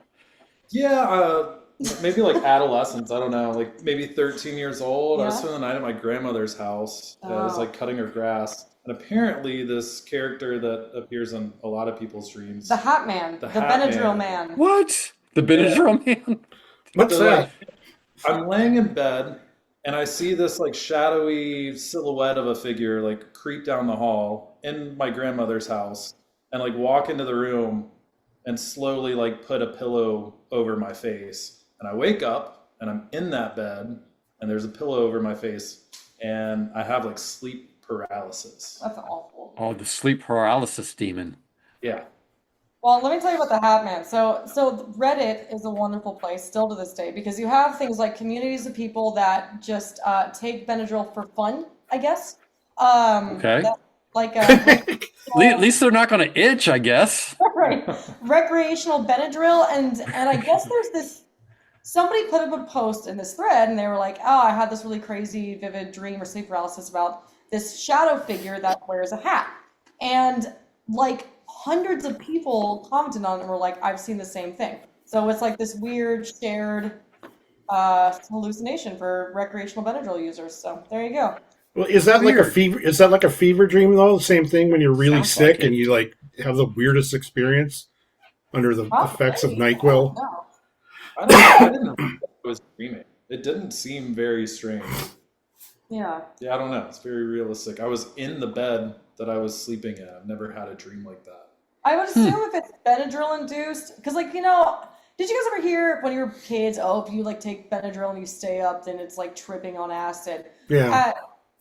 Yeah, maybe like adolescence. I don't know, like maybe 13 years old. I was spending the night at my grandmother's house. I was like cutting her grass. And apparently this character that appears in a lot of people's dreams. The Hat Man. The Benadryl Man. What? The Benadryl Man? What's that? I'm laying in bed and I see this like shadowy silhouette of a figure like creep down the hall in my grandmother's house and like walk into the room and slowly like put a pillow over my face. And I wake up and I'm in that bed and there's a pillow over my face and I have like sleep paralysis. That's awful. Oh, the sleep paralysis demon. Yeah. Well, let me tell you about the Hat Man. So Reddit is a wonderful place still to this day because you have things like communities of people that just take Benadryl for fun, I guess. Okay. At least they're not going to itch, I guess. Right. Recreational Benadryl, and I guess there's this. Somebody put up a post in this thread, and they were like, "Oh, I had this really crazy, vivid dream or sleep paralysis about this shadow figure that wears a hat," and like hundreds of people commented on it and were like, "I've seen the same thing." So it's like this weird shared hallucination for recreational Benadryl users. So there you go. Well, is that like a fever? Is that like a fever dream though? The same thing when you're really sick and you like have the weirdest experience under the effects of NyQuil. I didn't know I was dreaming. It didn't seem very strange. Yeah. Yeah, I don't know. It's very realistic. I was in the bed that I was sleeping in. I've never had a dream like that. I would assume if it's Benadryl induced, because did you guys ever hear when you were kids, if you like take Benadryl and you stay up, then it's like tripping on acid. Yeah.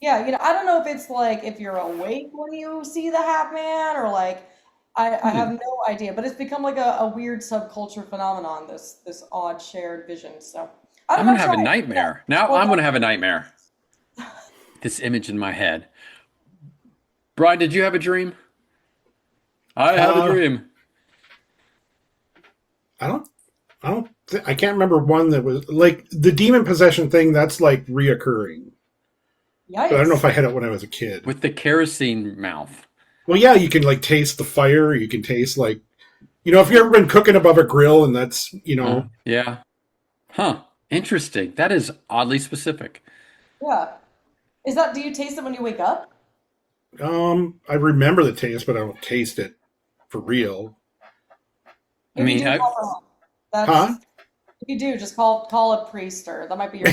Yeah, I don't know if it's like if you're awake when you see the Hat Man or like I have no idea, but it's become like a weird subculture phenomenon, this odd shared vision. So I'm gonna have a nightmare. Now I'm gonna have a nightmare. This image in my head. Brian, did you have a dream? I had a dream. I can't remember one that was like the demon possession thing. That's like reoccurring. Yikes. But I don't know if I had it when I was a kid. With the kerosene mouth. Well, yeah, you can like taste the fire. You can taste like, if you've ever been cooking above a grill and that's, Yeah. Huh. Interesting. That is oddly specific. Yeah. Do you taste it when you wake up? I remember the taste, but I don't taste it for real. If you do, just call a priest, or that might be your.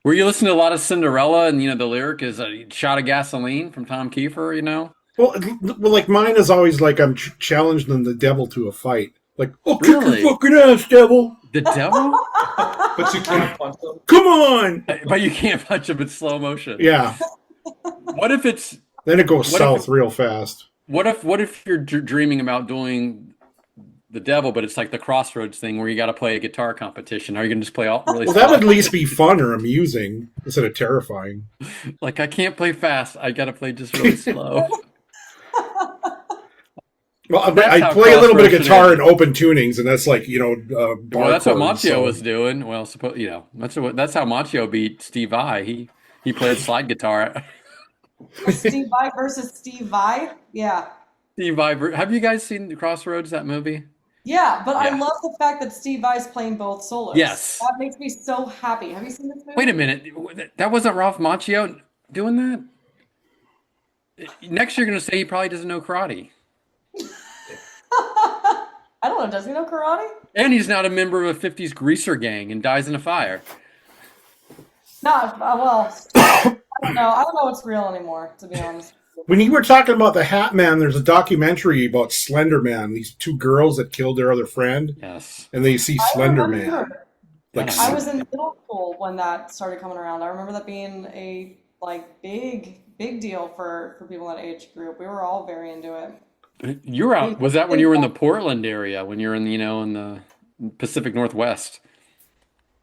Were you listening to a lot of Cinderella and, the lyric is a shot of gasoline from Tom Kiefer, Well, like mine is always like I'm challenging the devil to a fight. Like, kick your fucking ass, devil. The devil? But you can't punch him. Come on. But you can't punch him in slow motion. Yeah. What if it's... Then it goes south real fast. What if you're dreaming about doing the devil, but it's like the Crossroads thing where you got to play a guitar competition? Are you going to just play all really Well, that would at least be fun or amusing instead of terrifying. Like, I can't play fast. I got to play just really slow. Well, I play a little bit of guitar in open tunings, and that's like, bar that's what chords, Macchio was doing. Well, that's how Macchio beat Steve Vai. He played slide guitar. Steve Vai versus Steve Vai? Yeah. Steve Vai. Have you guys seen Crossroads, that movie? Yeah, but I love the fact that Steve Vai's playing both solos. Yes. That makes me so happy. Have you seen this movie? Wait a minute. That wasn't Ralph Macchio doing that? Next, you're going to say he probably doesn't know karate. I don't know. Does he know karate? And he's not a member of a 50s greaser gang and dies in a fire. Not well. I don't know. I don't know what's real anymore, to be honest. When you were talking about the Hat Man, there's a documentary about Slender Man. These two girls that killed their other friend. Yes. And they see Slender Man. Like I was in middle school when that started coming around. I remember that being a big deal for people in that age group. We were all very into it. You're out. Was that when you were in the Portland area? When you're in, in the Pacific Northwest?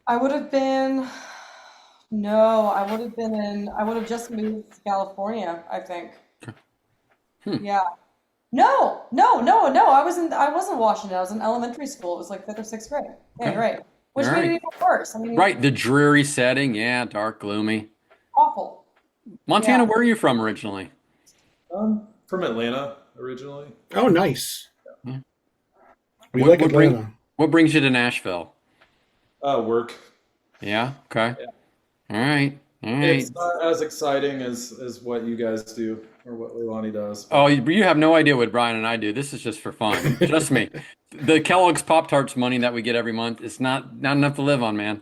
I would have been. No, I would have just moved to California, I think. Yeah. No. I wasn't in Washington. I was in elementary school. It was like 5th or 6th grade. Yeah, you're right. Which made it even worse. I mean, right, the dreary setting. Yeah, dark, gloomy. Awful. Montana, where are you from originally? From Atlanta originally. Oh, nice. Yeah. We like Atlanta. What brings you to Nashville? Work. Yeah. Okay. Yeah. All right. It's not as exciting as what you guys do or what Leilani does. Oh, you have no idea what Brian and I do. This is just for fun. Trust me. The Kellogg's Pop-Tarts money that we get every month is not enough to live on, man.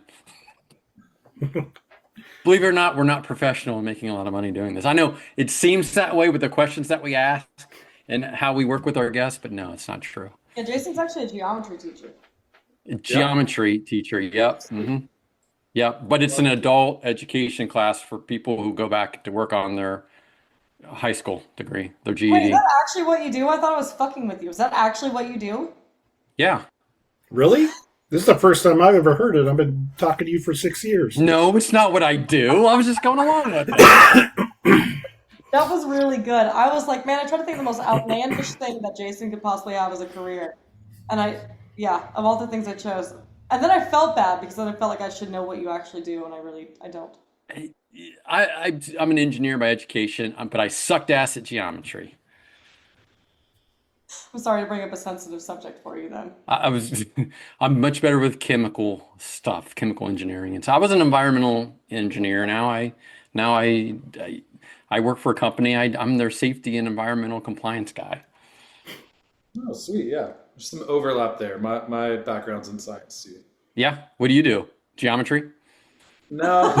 Believe it or not, we're not professional in making a lot of money doing this. I know it seems that way with the questions that we ask and how we work with our guests, but no, it's not true. Yeah, Jason's actually a geometry teacher. Geometry teacher, yep. Mm-hmm. Yeah, but it's an adult education class for people who go back to work on their high school degree, their GED. Wait, is that actually what you do? I thought I was fucking with you. Is that actually what you do? Yeah. Really? This is the first time I've ever heard it. I've been talking to you for 6 years. No, it's not what I do. I was just going along with it. That was really good. I was like, man, I tried to think of the most outlandish thing that Jason could possibly have as a career. And of all the things I chose. And then I felt bad because then I felt like I should know what you actually do, and I don't. I'm an engineer by education, but I sucked ass at geometry. I'm sorry to bring up a sensitive subject for you then. I'm much better with chemical stuff, chemical engineering. And so I was an environmental engineer. Now I work for a company. I'm their safety and environmental compliance guy. Oh, sweet. Yeah. There's some overlap there. My background's in science too. Yeah. What do you do? Geometry? No.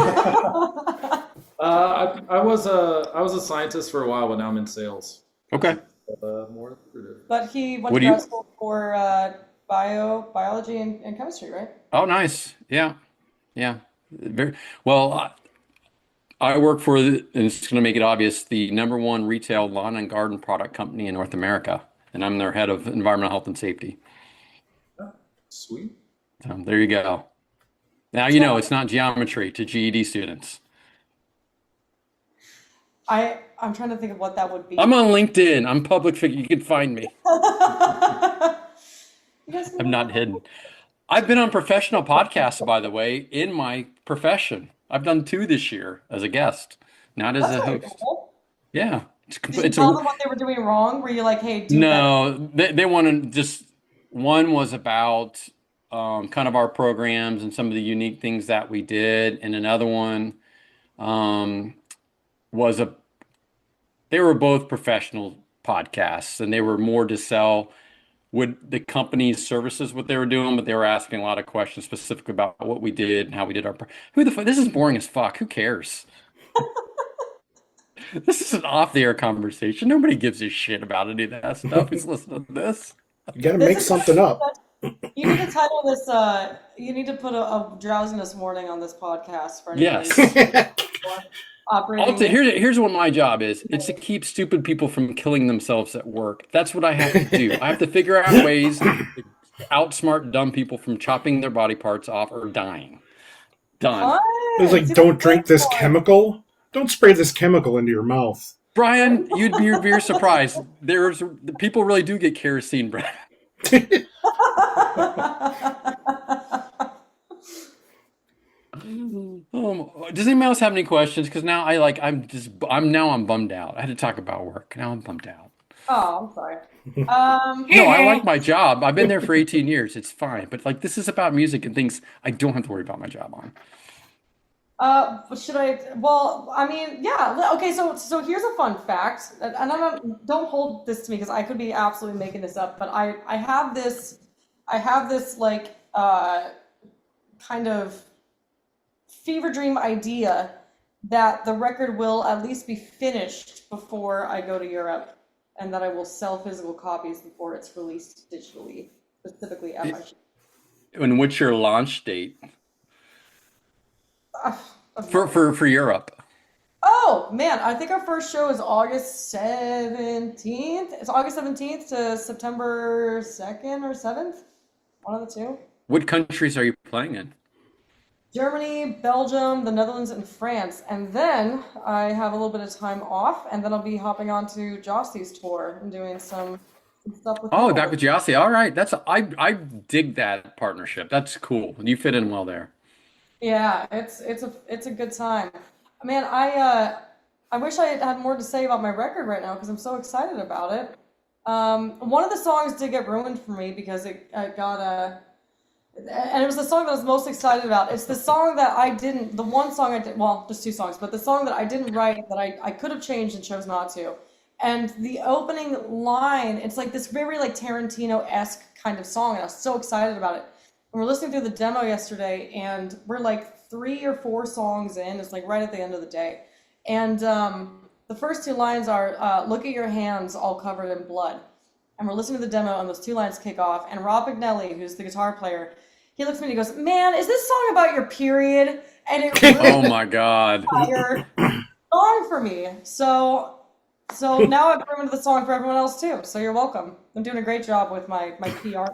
I was a scientist for a while, but now I'm in sales. Okay. More lucrative. But he went to grad school for biology and chemistry, right? Oh, nice. Yeah. Yeah. Very well. I work for, and it's going to make it obvious, the #1 retail lawn and garden product company in North America, and I'm their head of environmental health and safety. Oh, sweet. So there you go. Now you know it's not geometry to GED students. I'm trying to think of what that would be. I'm on LinkedIn. I'm public figure. You can find me. I'm not hidden. I've been on professional podcasts, by the way, in my profession. I've done 2 this year as a guest, not as a host. Cool. Yeah. Did you tell them what they were doing wrong? Were you like, hey, do No, they want to just, one was about kind of our programs and some of the unique things that we did. And another one they were both professional podcasts, and they were more to sell the company's services, what they were doing, but they were asking a lot of questions specifically about what we did and how we did our. This is boring as fuck. Who cares? This is an off-the-air conversation. Nobody gives a shit about any of that stuff. Who's listening to this? You got to make something up. You need to title this. You need to put a drowsiness warning on this podcast for anybody. Yes. Operating. Here's what my job is. It's to keep stupid people from killing themselves at work. That's what I have to do. I have to figure out ways to outsmart dumb people from chopping their body parts off or dying. Done. It's like, don't drink this chemical. Don't spray this chemical into your mouth. Brian, you'd be very surprised. People really do get kerosene, Brian. Does anyone else have any questions? Because now I'm bummed out. I had to talk about work. Now I'm bummed out. Oh, I'm sorry. No, I like my job. I've been there for 18 years. It's fine. But this is about music and things I don't have to worry about my job on. Should I? Well, I mean, yeah. Okay, so here's a fun fact, and don't hold this to me because I could be absolutely making this up, but I have this like kind of fever dream idea that the record will at least be finished before I go to Europe, and that I will sell physical copies before it's released digitally, specifically at my show. And what's your launch date for Europe? Oh man, I think our first show is August 17th. It's August 17th to September 2nd or 7th. One of the two. What countries are you playing in? Germany, Belgium, the Netherlands, and France. And then I have a little bit of time off, and then I'll be hopping on to Josty's tour and doing some stuff with Oh, him. back with Yossi. All right. I dig that partnership. That's cool. You fit in well there. Yeah, it's a good time. Man, I wish I had more to say about my record right now because I'm so excited about it. One of the songs did get ruined for me because it got and it was the song that I was most excited about. It's the song that I didn't, the one song I did, well, just two songs, but the song that I didn't write that I could have changed and chose not to. And the opening line, it's like this very like Tarantino-esque kind of song, and I was so excited about it. And we're listening through the demo yesterday, and we're like 3 or 4 songs in. It's like right at the end of the day. And the first 2 lines are, look at your hands all covered in blood. And we're listening to the demo, and those 2 lines kick off. And Rob McNally, who's the guitar player, he looks at me and he goes, man, is this song about your period? And it really Oh my God. your song for me. So now I've ruined the song for everyone else too. So you're welcome. I'm doing a great job with my PR here.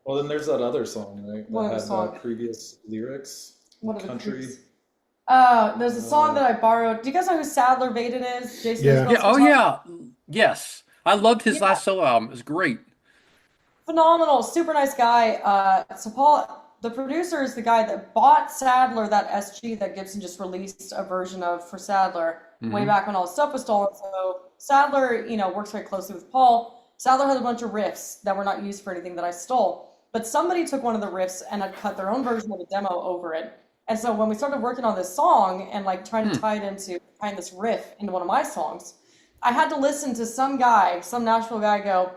Well, then there's that other song, right? What That other had song? previous lyrics. What are the Country. clues? There's a song that I borrowed. Do you guys know who Sadler Vaden is? Jason Yeah. Isbell's Yeah. Oh guitar? yeah. Yes. I loved his Yeah. last solo album. It was great. Phenomenal, super nice guy. So Paul, the producer, is the guy that bought Sadler that SG that Gibson just released a version of for Sadler way back when all his stuff was stolen. So Sadler, works very closely with Paul. Sadler has a bunch of riffs that were not used for anything that I stole, but somebody took one of the riffs and had cut their own version of the demo over it. And so when we started working on this song and like trying to tie this riff into one of my songs, I had to listen to some Nashville guy go,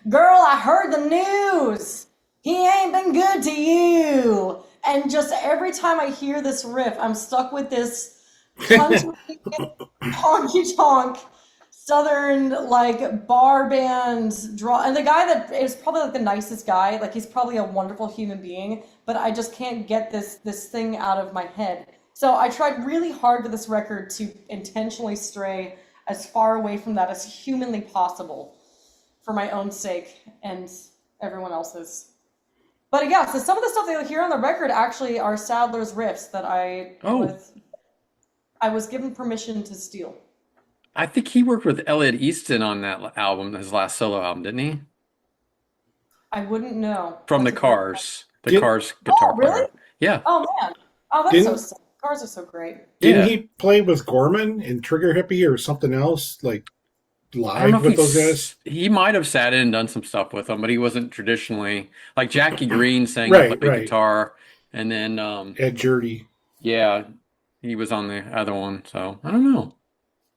girl, I heard the news. He ain't been good to you. And just every time I hear this riff, I'm stuck with this country honky tonk southern like bar band draw. And the guy that is probably like the nicest guy, like he's probably a wonderful human being, but I just can't get this thing out of my head. So I tried really hard with this record to intentionally stray as far away from that as humanly possible for my own sake and everyone else's. But yeah, so some of the stuff that you'll hear on the record actually are Sadler's riffs that I was given permission to steal. I think he worked with Elliot Easton on that album, his last solo album, didn't he? I wouldn't know. From the That's a Cars. The Cars guitar really? player. Yeah. Oh man. Oh, that's so sick. Cars are so great. Didn't he play with Gorman in Trigger Hippie or something else, like I don't know live if with those guys? he might have sat in and done some stuff with them, but he wasn't traditionally like Jackie Green sang Right, the right. guitar, and then Ed Jurdy. yeah, he was on the other one. So I don't know.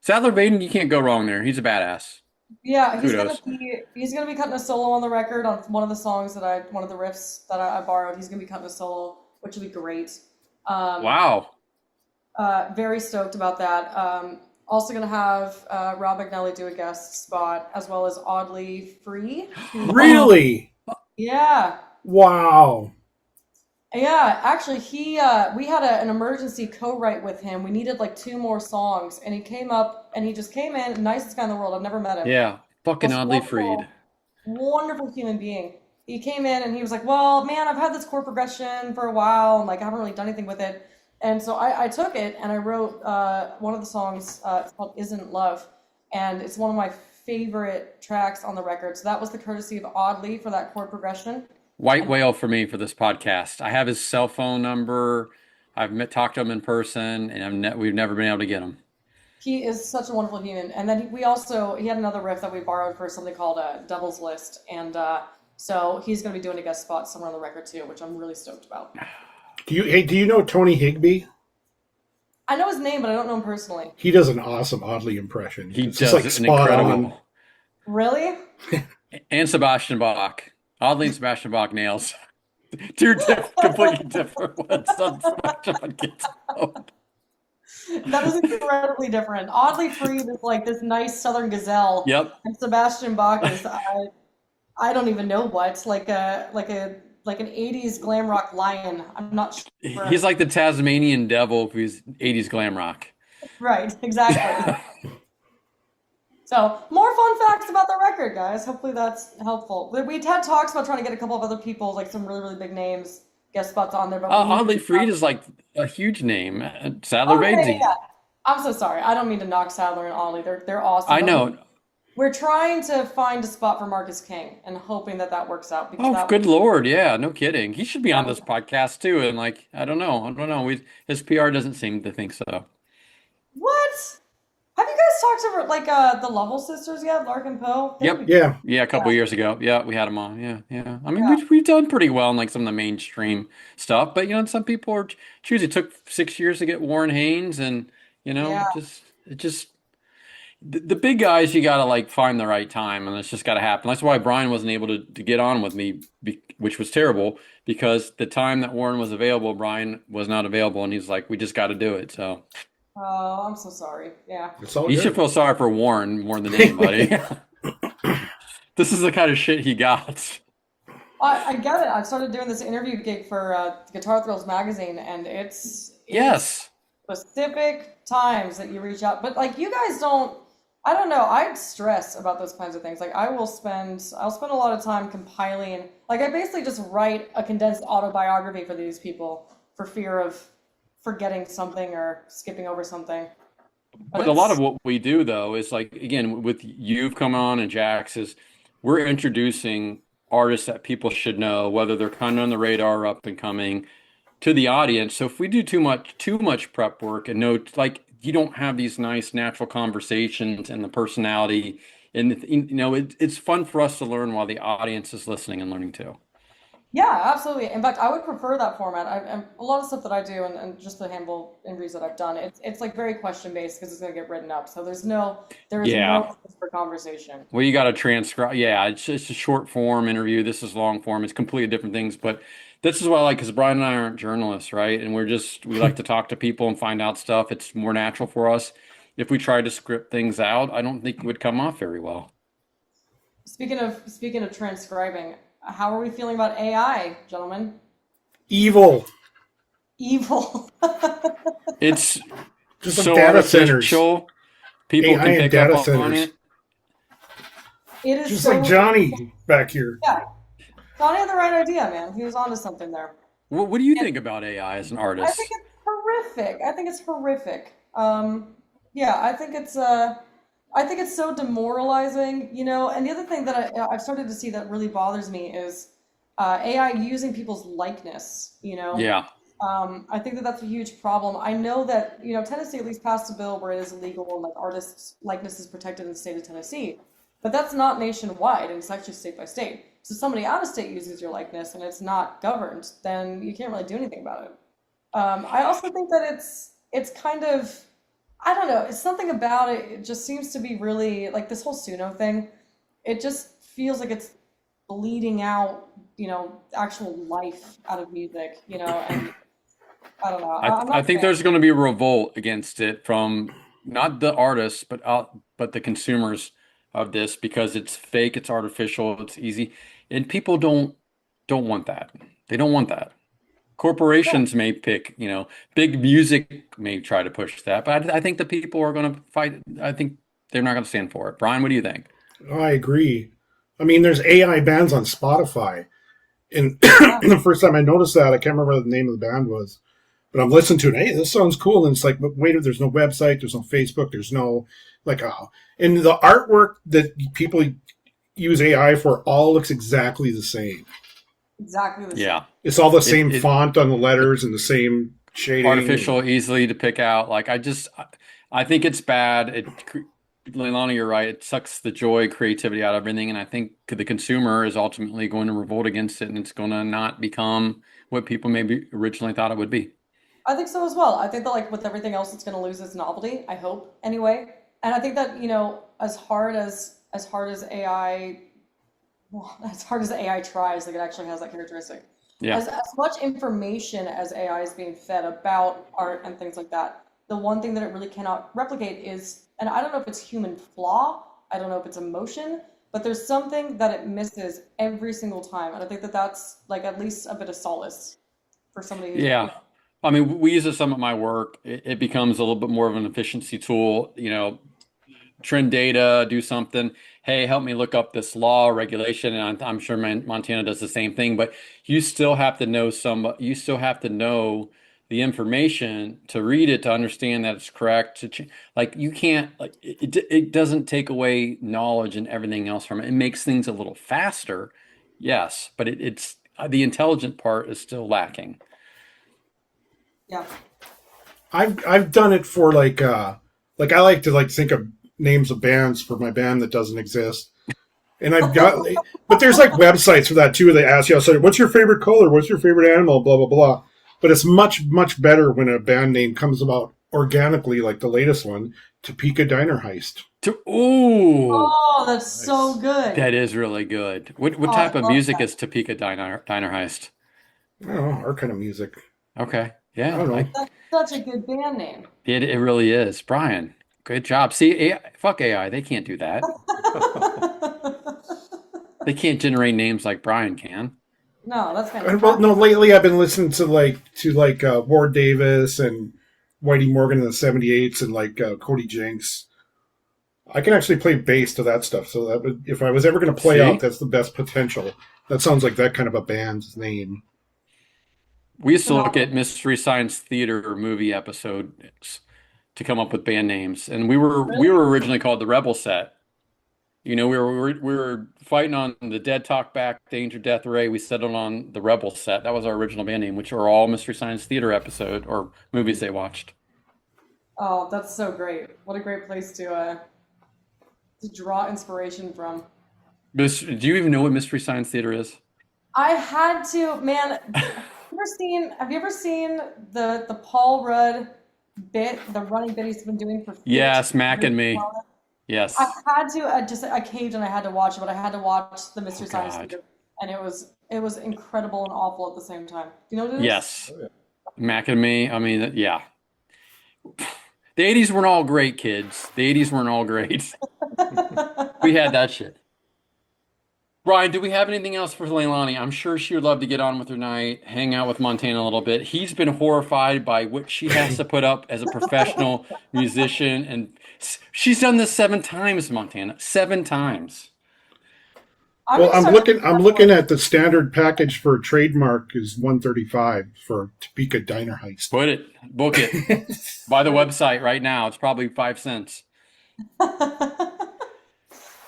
Sadler Vaden, you can't go wrong there. He's a badass. Yeah, he's Kudos. gonna be cutting a solo on the record on one of the songs one of the riffs that I borrowed. He's gonna be cutting a solo, which will be great. Wow. Very stoked about that. Also gonna have Rob McNally do a guest spot, as well as Oddly Free. Really? Yeah. Wow. Yeah, actually, we had an emergency co-write with him. We needed like 2 more songs, and he came up, and he just came in, nicest guy in the world. I've never met him. Yeah. Fucking Most oddly wonderful, freed. wonderful human being. He came in and he was like, well, man, I've had this chord progression for a while, and like I haven't really done anything with it. And so I took it and I wrote one of the songs. It's called Isn't Love, and it's one of my favorite tracks on the record. So that was the courtesy of Oddly for that chord progression. White whale for me for this podcast. I have his cell phone number. I've talked to him in person, and we've never been able to get him. He is such a wonderful human. And then he had another riff that we borrowed for something called Devil's List. And so he's going to be doing a guest spot somewhere on the record too, which I'm really stoked about. Do you know Tony Higbee? I know his name, but I don't know him personally. He does an awesome Oddly impression. He It's does just like an spot incredible. on. Really? And Sebastian Bach. Oddly and Sebastian Bach nails. Two completely different ones. Sebastian Bach gets out. That is incredibly different. Oddly Freed is like this nice Southern gazelle. Yep. And Sebastian Bach is I don't even know what, like an 80s glam rock lion. I'm not sure. He's like the Tasmanian devil if he's 80s glam rock. Right, exactly. So, more fun facts about the record, guys. Hopefully that's helpful. We'd had talks about trying to get a couple of other people, like some really, really big names, guest spots on there. But Oddly Freed is like a huge name. Sadler Vadesy. Yeah. I'm so sorry. I don't mean to knock Sadler and Ollie. They're awesome. I know. We're trying to find a spot for Marcus King and hoping that works out. Oh, good Lord. Yeah, no kidding. He should be on this podcast too. And like, I don't know. His PR doesn't seem to think so. What? Have you guys talked to the Lovell sisters yet, Lark and Poe? Yep. Yeah. Yeah, a couple years ago. Yeah, we had them on. Yeah. I mean, we've done pretty well in like some of the mainstream stuff, but some people are choosy. It took 6 years to get Warren Haynes, and the big guys, you got to like find the right time, and it's just got to happen. That's why Brian wasn't able to get on with me, which was terrible, because the time that Warren was available, Brian was not available, and he's like, we just got to do it. So. Oh, I'm so sorry. Yeah. You should feel sorry for Warren more than anybody. This is the kind of shit he got. I get it. I started doing this interview gig for Guitar Thrills magazine, and it's Yes. specific times that you reach out. But like you guys don't, I don't know. I stress about those kinds of things. Like I'll spend a lot of time compiling. Like I basically just write a condensed autobiography for these people for fear of forgetting something or skipping over something. But a lot of what we do, though, is like, again, with you've come on and Jax, is we're introducing artists that people should know, whether they're kind of on the radar, up and coming, to the audience. So if we do too much prep work and like you don't have these nice natural conversations and the personality, and it's fun for us to learn while the audience is listening and learning too. Yeah, absolutely. In fact, I would prefer that format. A lot of stuff that I do, and just the handful interviews that I've done, it's like very question based because it's going to get written up. So there is no space for conversation. Well, you got to transcribe. Yeah, it's a short form interview. This is long form. It's completely different things. But this is what I like, because Brian and I aren't journalists, right? And we like to talk to people and find out stuff. It's more natural for us. If we tried to script things out, I don't think it would come off very well. Speaking of transcribing. How are we feeling about AI, gentlemen? Evil. It's just so like data centers. People AI can pick data up centers. on it. It is just so, like Johnny back here. Yeah, Johnny had the right idea, man. He was onto something there. What do you think about AI as an artist? I think it's horrific. Yeah, I think it's so demoralizing, and the other thing that I've started to see that really bothers me is AI using people's likeness, Yeah. I think that's a huge problem. I know that, Tennessee at least passed a bill where it is illegal and like artists' likeness is protected in the state of Tennessee, but that's not nationwide, and it's actually state by state. So somebody out of state uses your likeness and it's not governed, then you can't really do anything about it. I also think that it's kind of, I don't know, it's something about it. It just seems to be really like this whole Suno thing. It just feels like it's bleeding out, actual life out of music, and I don't know. I think there's going to be a revolt against it from not the artists, but the consumers of this, because it's fake, it's artificial, it's easy, and people don't want that. They don't want that. Corporations may pick, big music may try to push that, but I think the people are going to fight. I think they're not going to stand for it. Brian, what do you think? I agree. I mean, there's AI bands on Spotify. And the first time I noticed that, I can't remember what the name of the band was, but I'm listening to it. Hey, this sounds cool. And it's like, but wait, there's no website, there's no Facebook, there's no, and the artwork that people use AI for all looks exactly the same. Exactly the same. Yeah. It's all the same font on the letters and the same shading. Artificial, easily to pick out. Like, I think it's bad. Leilani, you're right. It sucks the joy, creativity out of everything. And I think the consumer is ultimately going to revolt against it, and it's going to not become what people maybe originally thought it would be. I think so as well. I think that like with everything else, it's going to lose its novelty. I hope anyway. And I think that as hard as AI, well, as hard as AI tries, like it actually has that characteristic. Yeah. As much information as AI is being fed about art and things like that, the one thing that it really cannot replicate is, and I don't know if it's human flaw, I don't know if it's emotion, but there's something that it misses every single time. And I think that that's like at least a bit of solace for somebody who's Yeah. I mean, we use it some at my work. It becomes a little bit more of an efficiency tool, trend data, do something. Hey, help me look up this law or regulation. And I'm sure Montana does the same thing, but you still have to know you still have to know the information to read it, to understand that it's correct. Like you can't, like it doesn't take away knowledge and everything else from it. It makes things a little faster. Yes, but it's the intelligent part is still lacking. yeah. I've done it for like I like to like think of names of bands for my band that doesn't exist. And I've got, but there's like websites for that too. They ask you, so what's your favorite color? What's your favorite animal? Blah, blah, blah. But it's much, much better when a band name comes about organically, like the latest one, Topeka Diner Heist. Ooh, Oh, that's so good. that is really good. What type of music is Topeka Diner Heist? I don't know, our kind of music. Okay, yeah, I don't know. That's such a good band name. It really is. Brian, good job. See, fuck AI, they can't do that. They can't generate names like Brian can. No, that's kind of Well, no, lately I've been listening to Ward Davis and Whitey Morgan in the 78s and like Cody Jinks. I can actually play bass to that stuff. So that would, if I was ever going to play out, that's the best potential. That sounds like that kind of a band's name. We used to look at Mystery Science Theater movie episodes to come up with band names, and we were originally called the Rebel Set. We were fighting on the Dead Talk Back, Danger, Death Ray. We settled on the Rebel Set. That was our original band name, which are all Mystery Science Theater episode or movies they watched. Oh, that's so great! What a great place to draw inspiration from. Do you even know what Mystery Science Theater is? I had to, man. Have you ever seen the Paul Rudd bit, the running bit he's been doing for 15 Yes, Mac and Me. years? Yes. I had to I caved and I had to watch it, but I had to watch the Mystery Science Theater, and it was incredible and awful at the same time. Do you know what it is? Yes. Oh, yeah. Mac and Me. I mean, yeah. The 80s weren't all great, kids. The 80s weren't all great. We had that shit. Brian, do we have anything else for Leilani? I'm sure she would love to get on with her night, hang out with Montana a little bit. He's been horrified by what she has to put up as a professional musician, and she's done this 7 times, Montana. 7 times. Well, I'm looking at the standard package for a trademark is $135 for Topeka Diner Heist. Book it. Buy the website right now. It's probably 5 cents.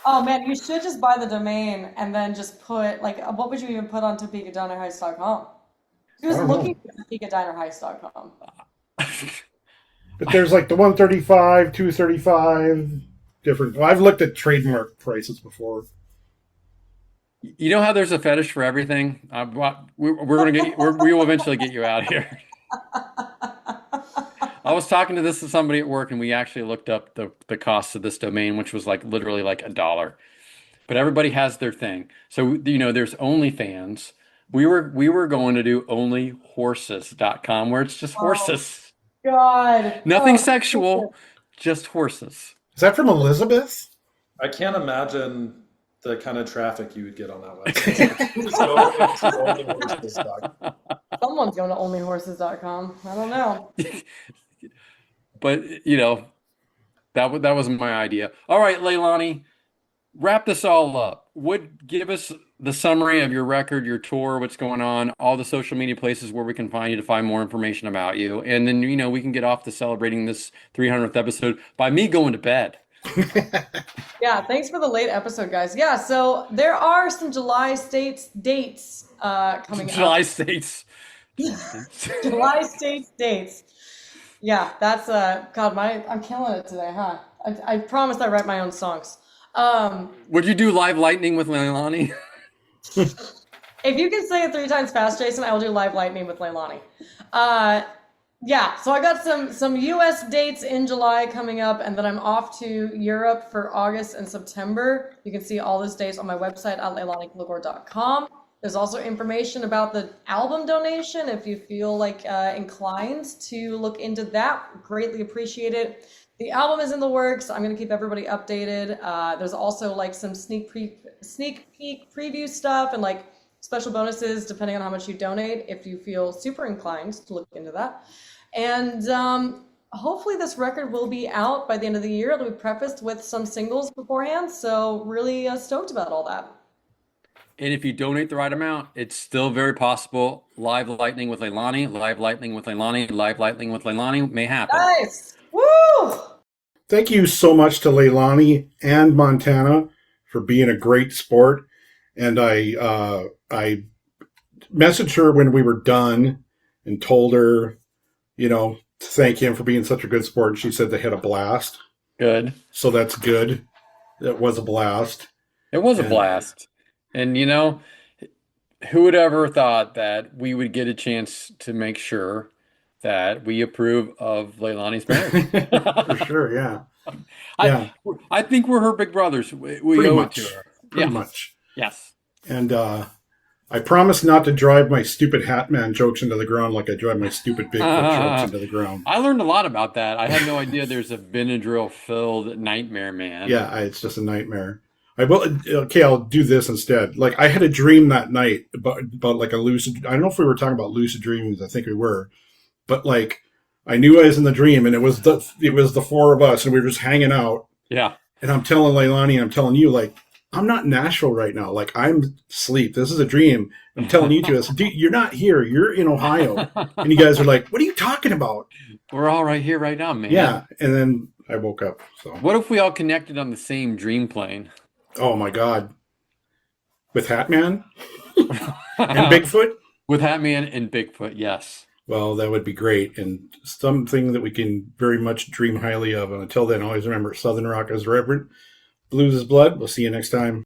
Oh man, you should just buy the domain and then just put what would you even put on TopekaDinerHeist.com? Who's looking for TopekaDinerHeist.com? But there's like the 135, 235, different. Well, I've looked at trademark prices before. You know how there's a fetish for everything? We will eventually get you out of here. I was talking to somebody at work, and we actually looked up the cost of this domain, which was like literally like $1. But everybody has their thing. So there's OnlyFans. We were going to do onlyhorses.com, where it's just horses. God. Nothing sexual, just horses. Is that from Elizabeth? I can't imagine the kind of traffic you would get on that website. Someone's going to onlyhorses.com. I don't know. But that was my idea. All right, Leilani, wrap this all up. Give us the summary of your record, your tour, what's going on, all the social media places where we can find you to find more information about you, and then we can get off to celebrating this 300th episode by me going to bed. Yeah, thanks for the late episode, guys. Yeah, so there are some July dates coming up. July States. July States dates. Yeah, that's God, I'm killing it today, huh? I promise I write my own songs. Would you do Live Lightning with Leilani? If you can say it 3 times fast, Jason, I will do Live Lightning with Leilani. Yeah, so I got some US dates in July coming up, and then I'm off to Europe for August and September. You can see all those dates on my website at leilaniklagor.com. There's also information about the album donation if you feel like inclined to look into that. Greatly appreciate it. The album is in the works. I'm going to keep everybody updated. There's also like some sneak peek preview stuff and like special bonuses depending on how much you donate if you feel super inclined to look into that. And hopefully this record will be out by the end of the year. It'll be prefaced with some singles beforehand. So really stoked about all that. And if you donate the right amount, it's still very possible Live Lightning with Leilani may happen. Nice. Woo! Thank you so much to Leilani and Montana for being a great sport. And I messaged her when we were done and told her, to thank him for being such a good sport. And she said they had a blast. Good. So that's good. It was a blast. It was a blast. And, who would ever thought that we would get a chance to make sure that we approve of Leilani's marriage? For sure, yeah. I think we're her big brothers. We owe it to her. Pretty much. Yes. And I promise not to drive my stupid Hatman jokes into the ground like I drive my stupid Bigfoot jokes into the ground. I learned a lot about that. I had no idea there's a Benadryl-filled nightmare, man. Yeah, it's just a nightmare. I'll do this instead. Like, I had a dream that night about like a lucid. I don't know if we were talking about lucid dreams. I think we were, but like, I knew I was in the dream, and it was the four of us, and we were just hanging out. Yeah. And I'm telling Leilani, I'm telling you, like, I'm not in Nashville right now. Like, I'm asleep. This is a dream. I'm telling you two, I said, dude, you're not here. You're in Ohio. And you guys are like, what are you talking about? We're all right here right now, man. Yeah. And then I woke up. So what if we all connected on the same dream plane? Oh my God. With Hatman? And Bigfoot? With Hatman and Bigfoot, yes. Well, that would be great. And something that we can very much dream highly of. And until then, always remember, Southern Rock is reverent. Blues is blood. We'll see you next time.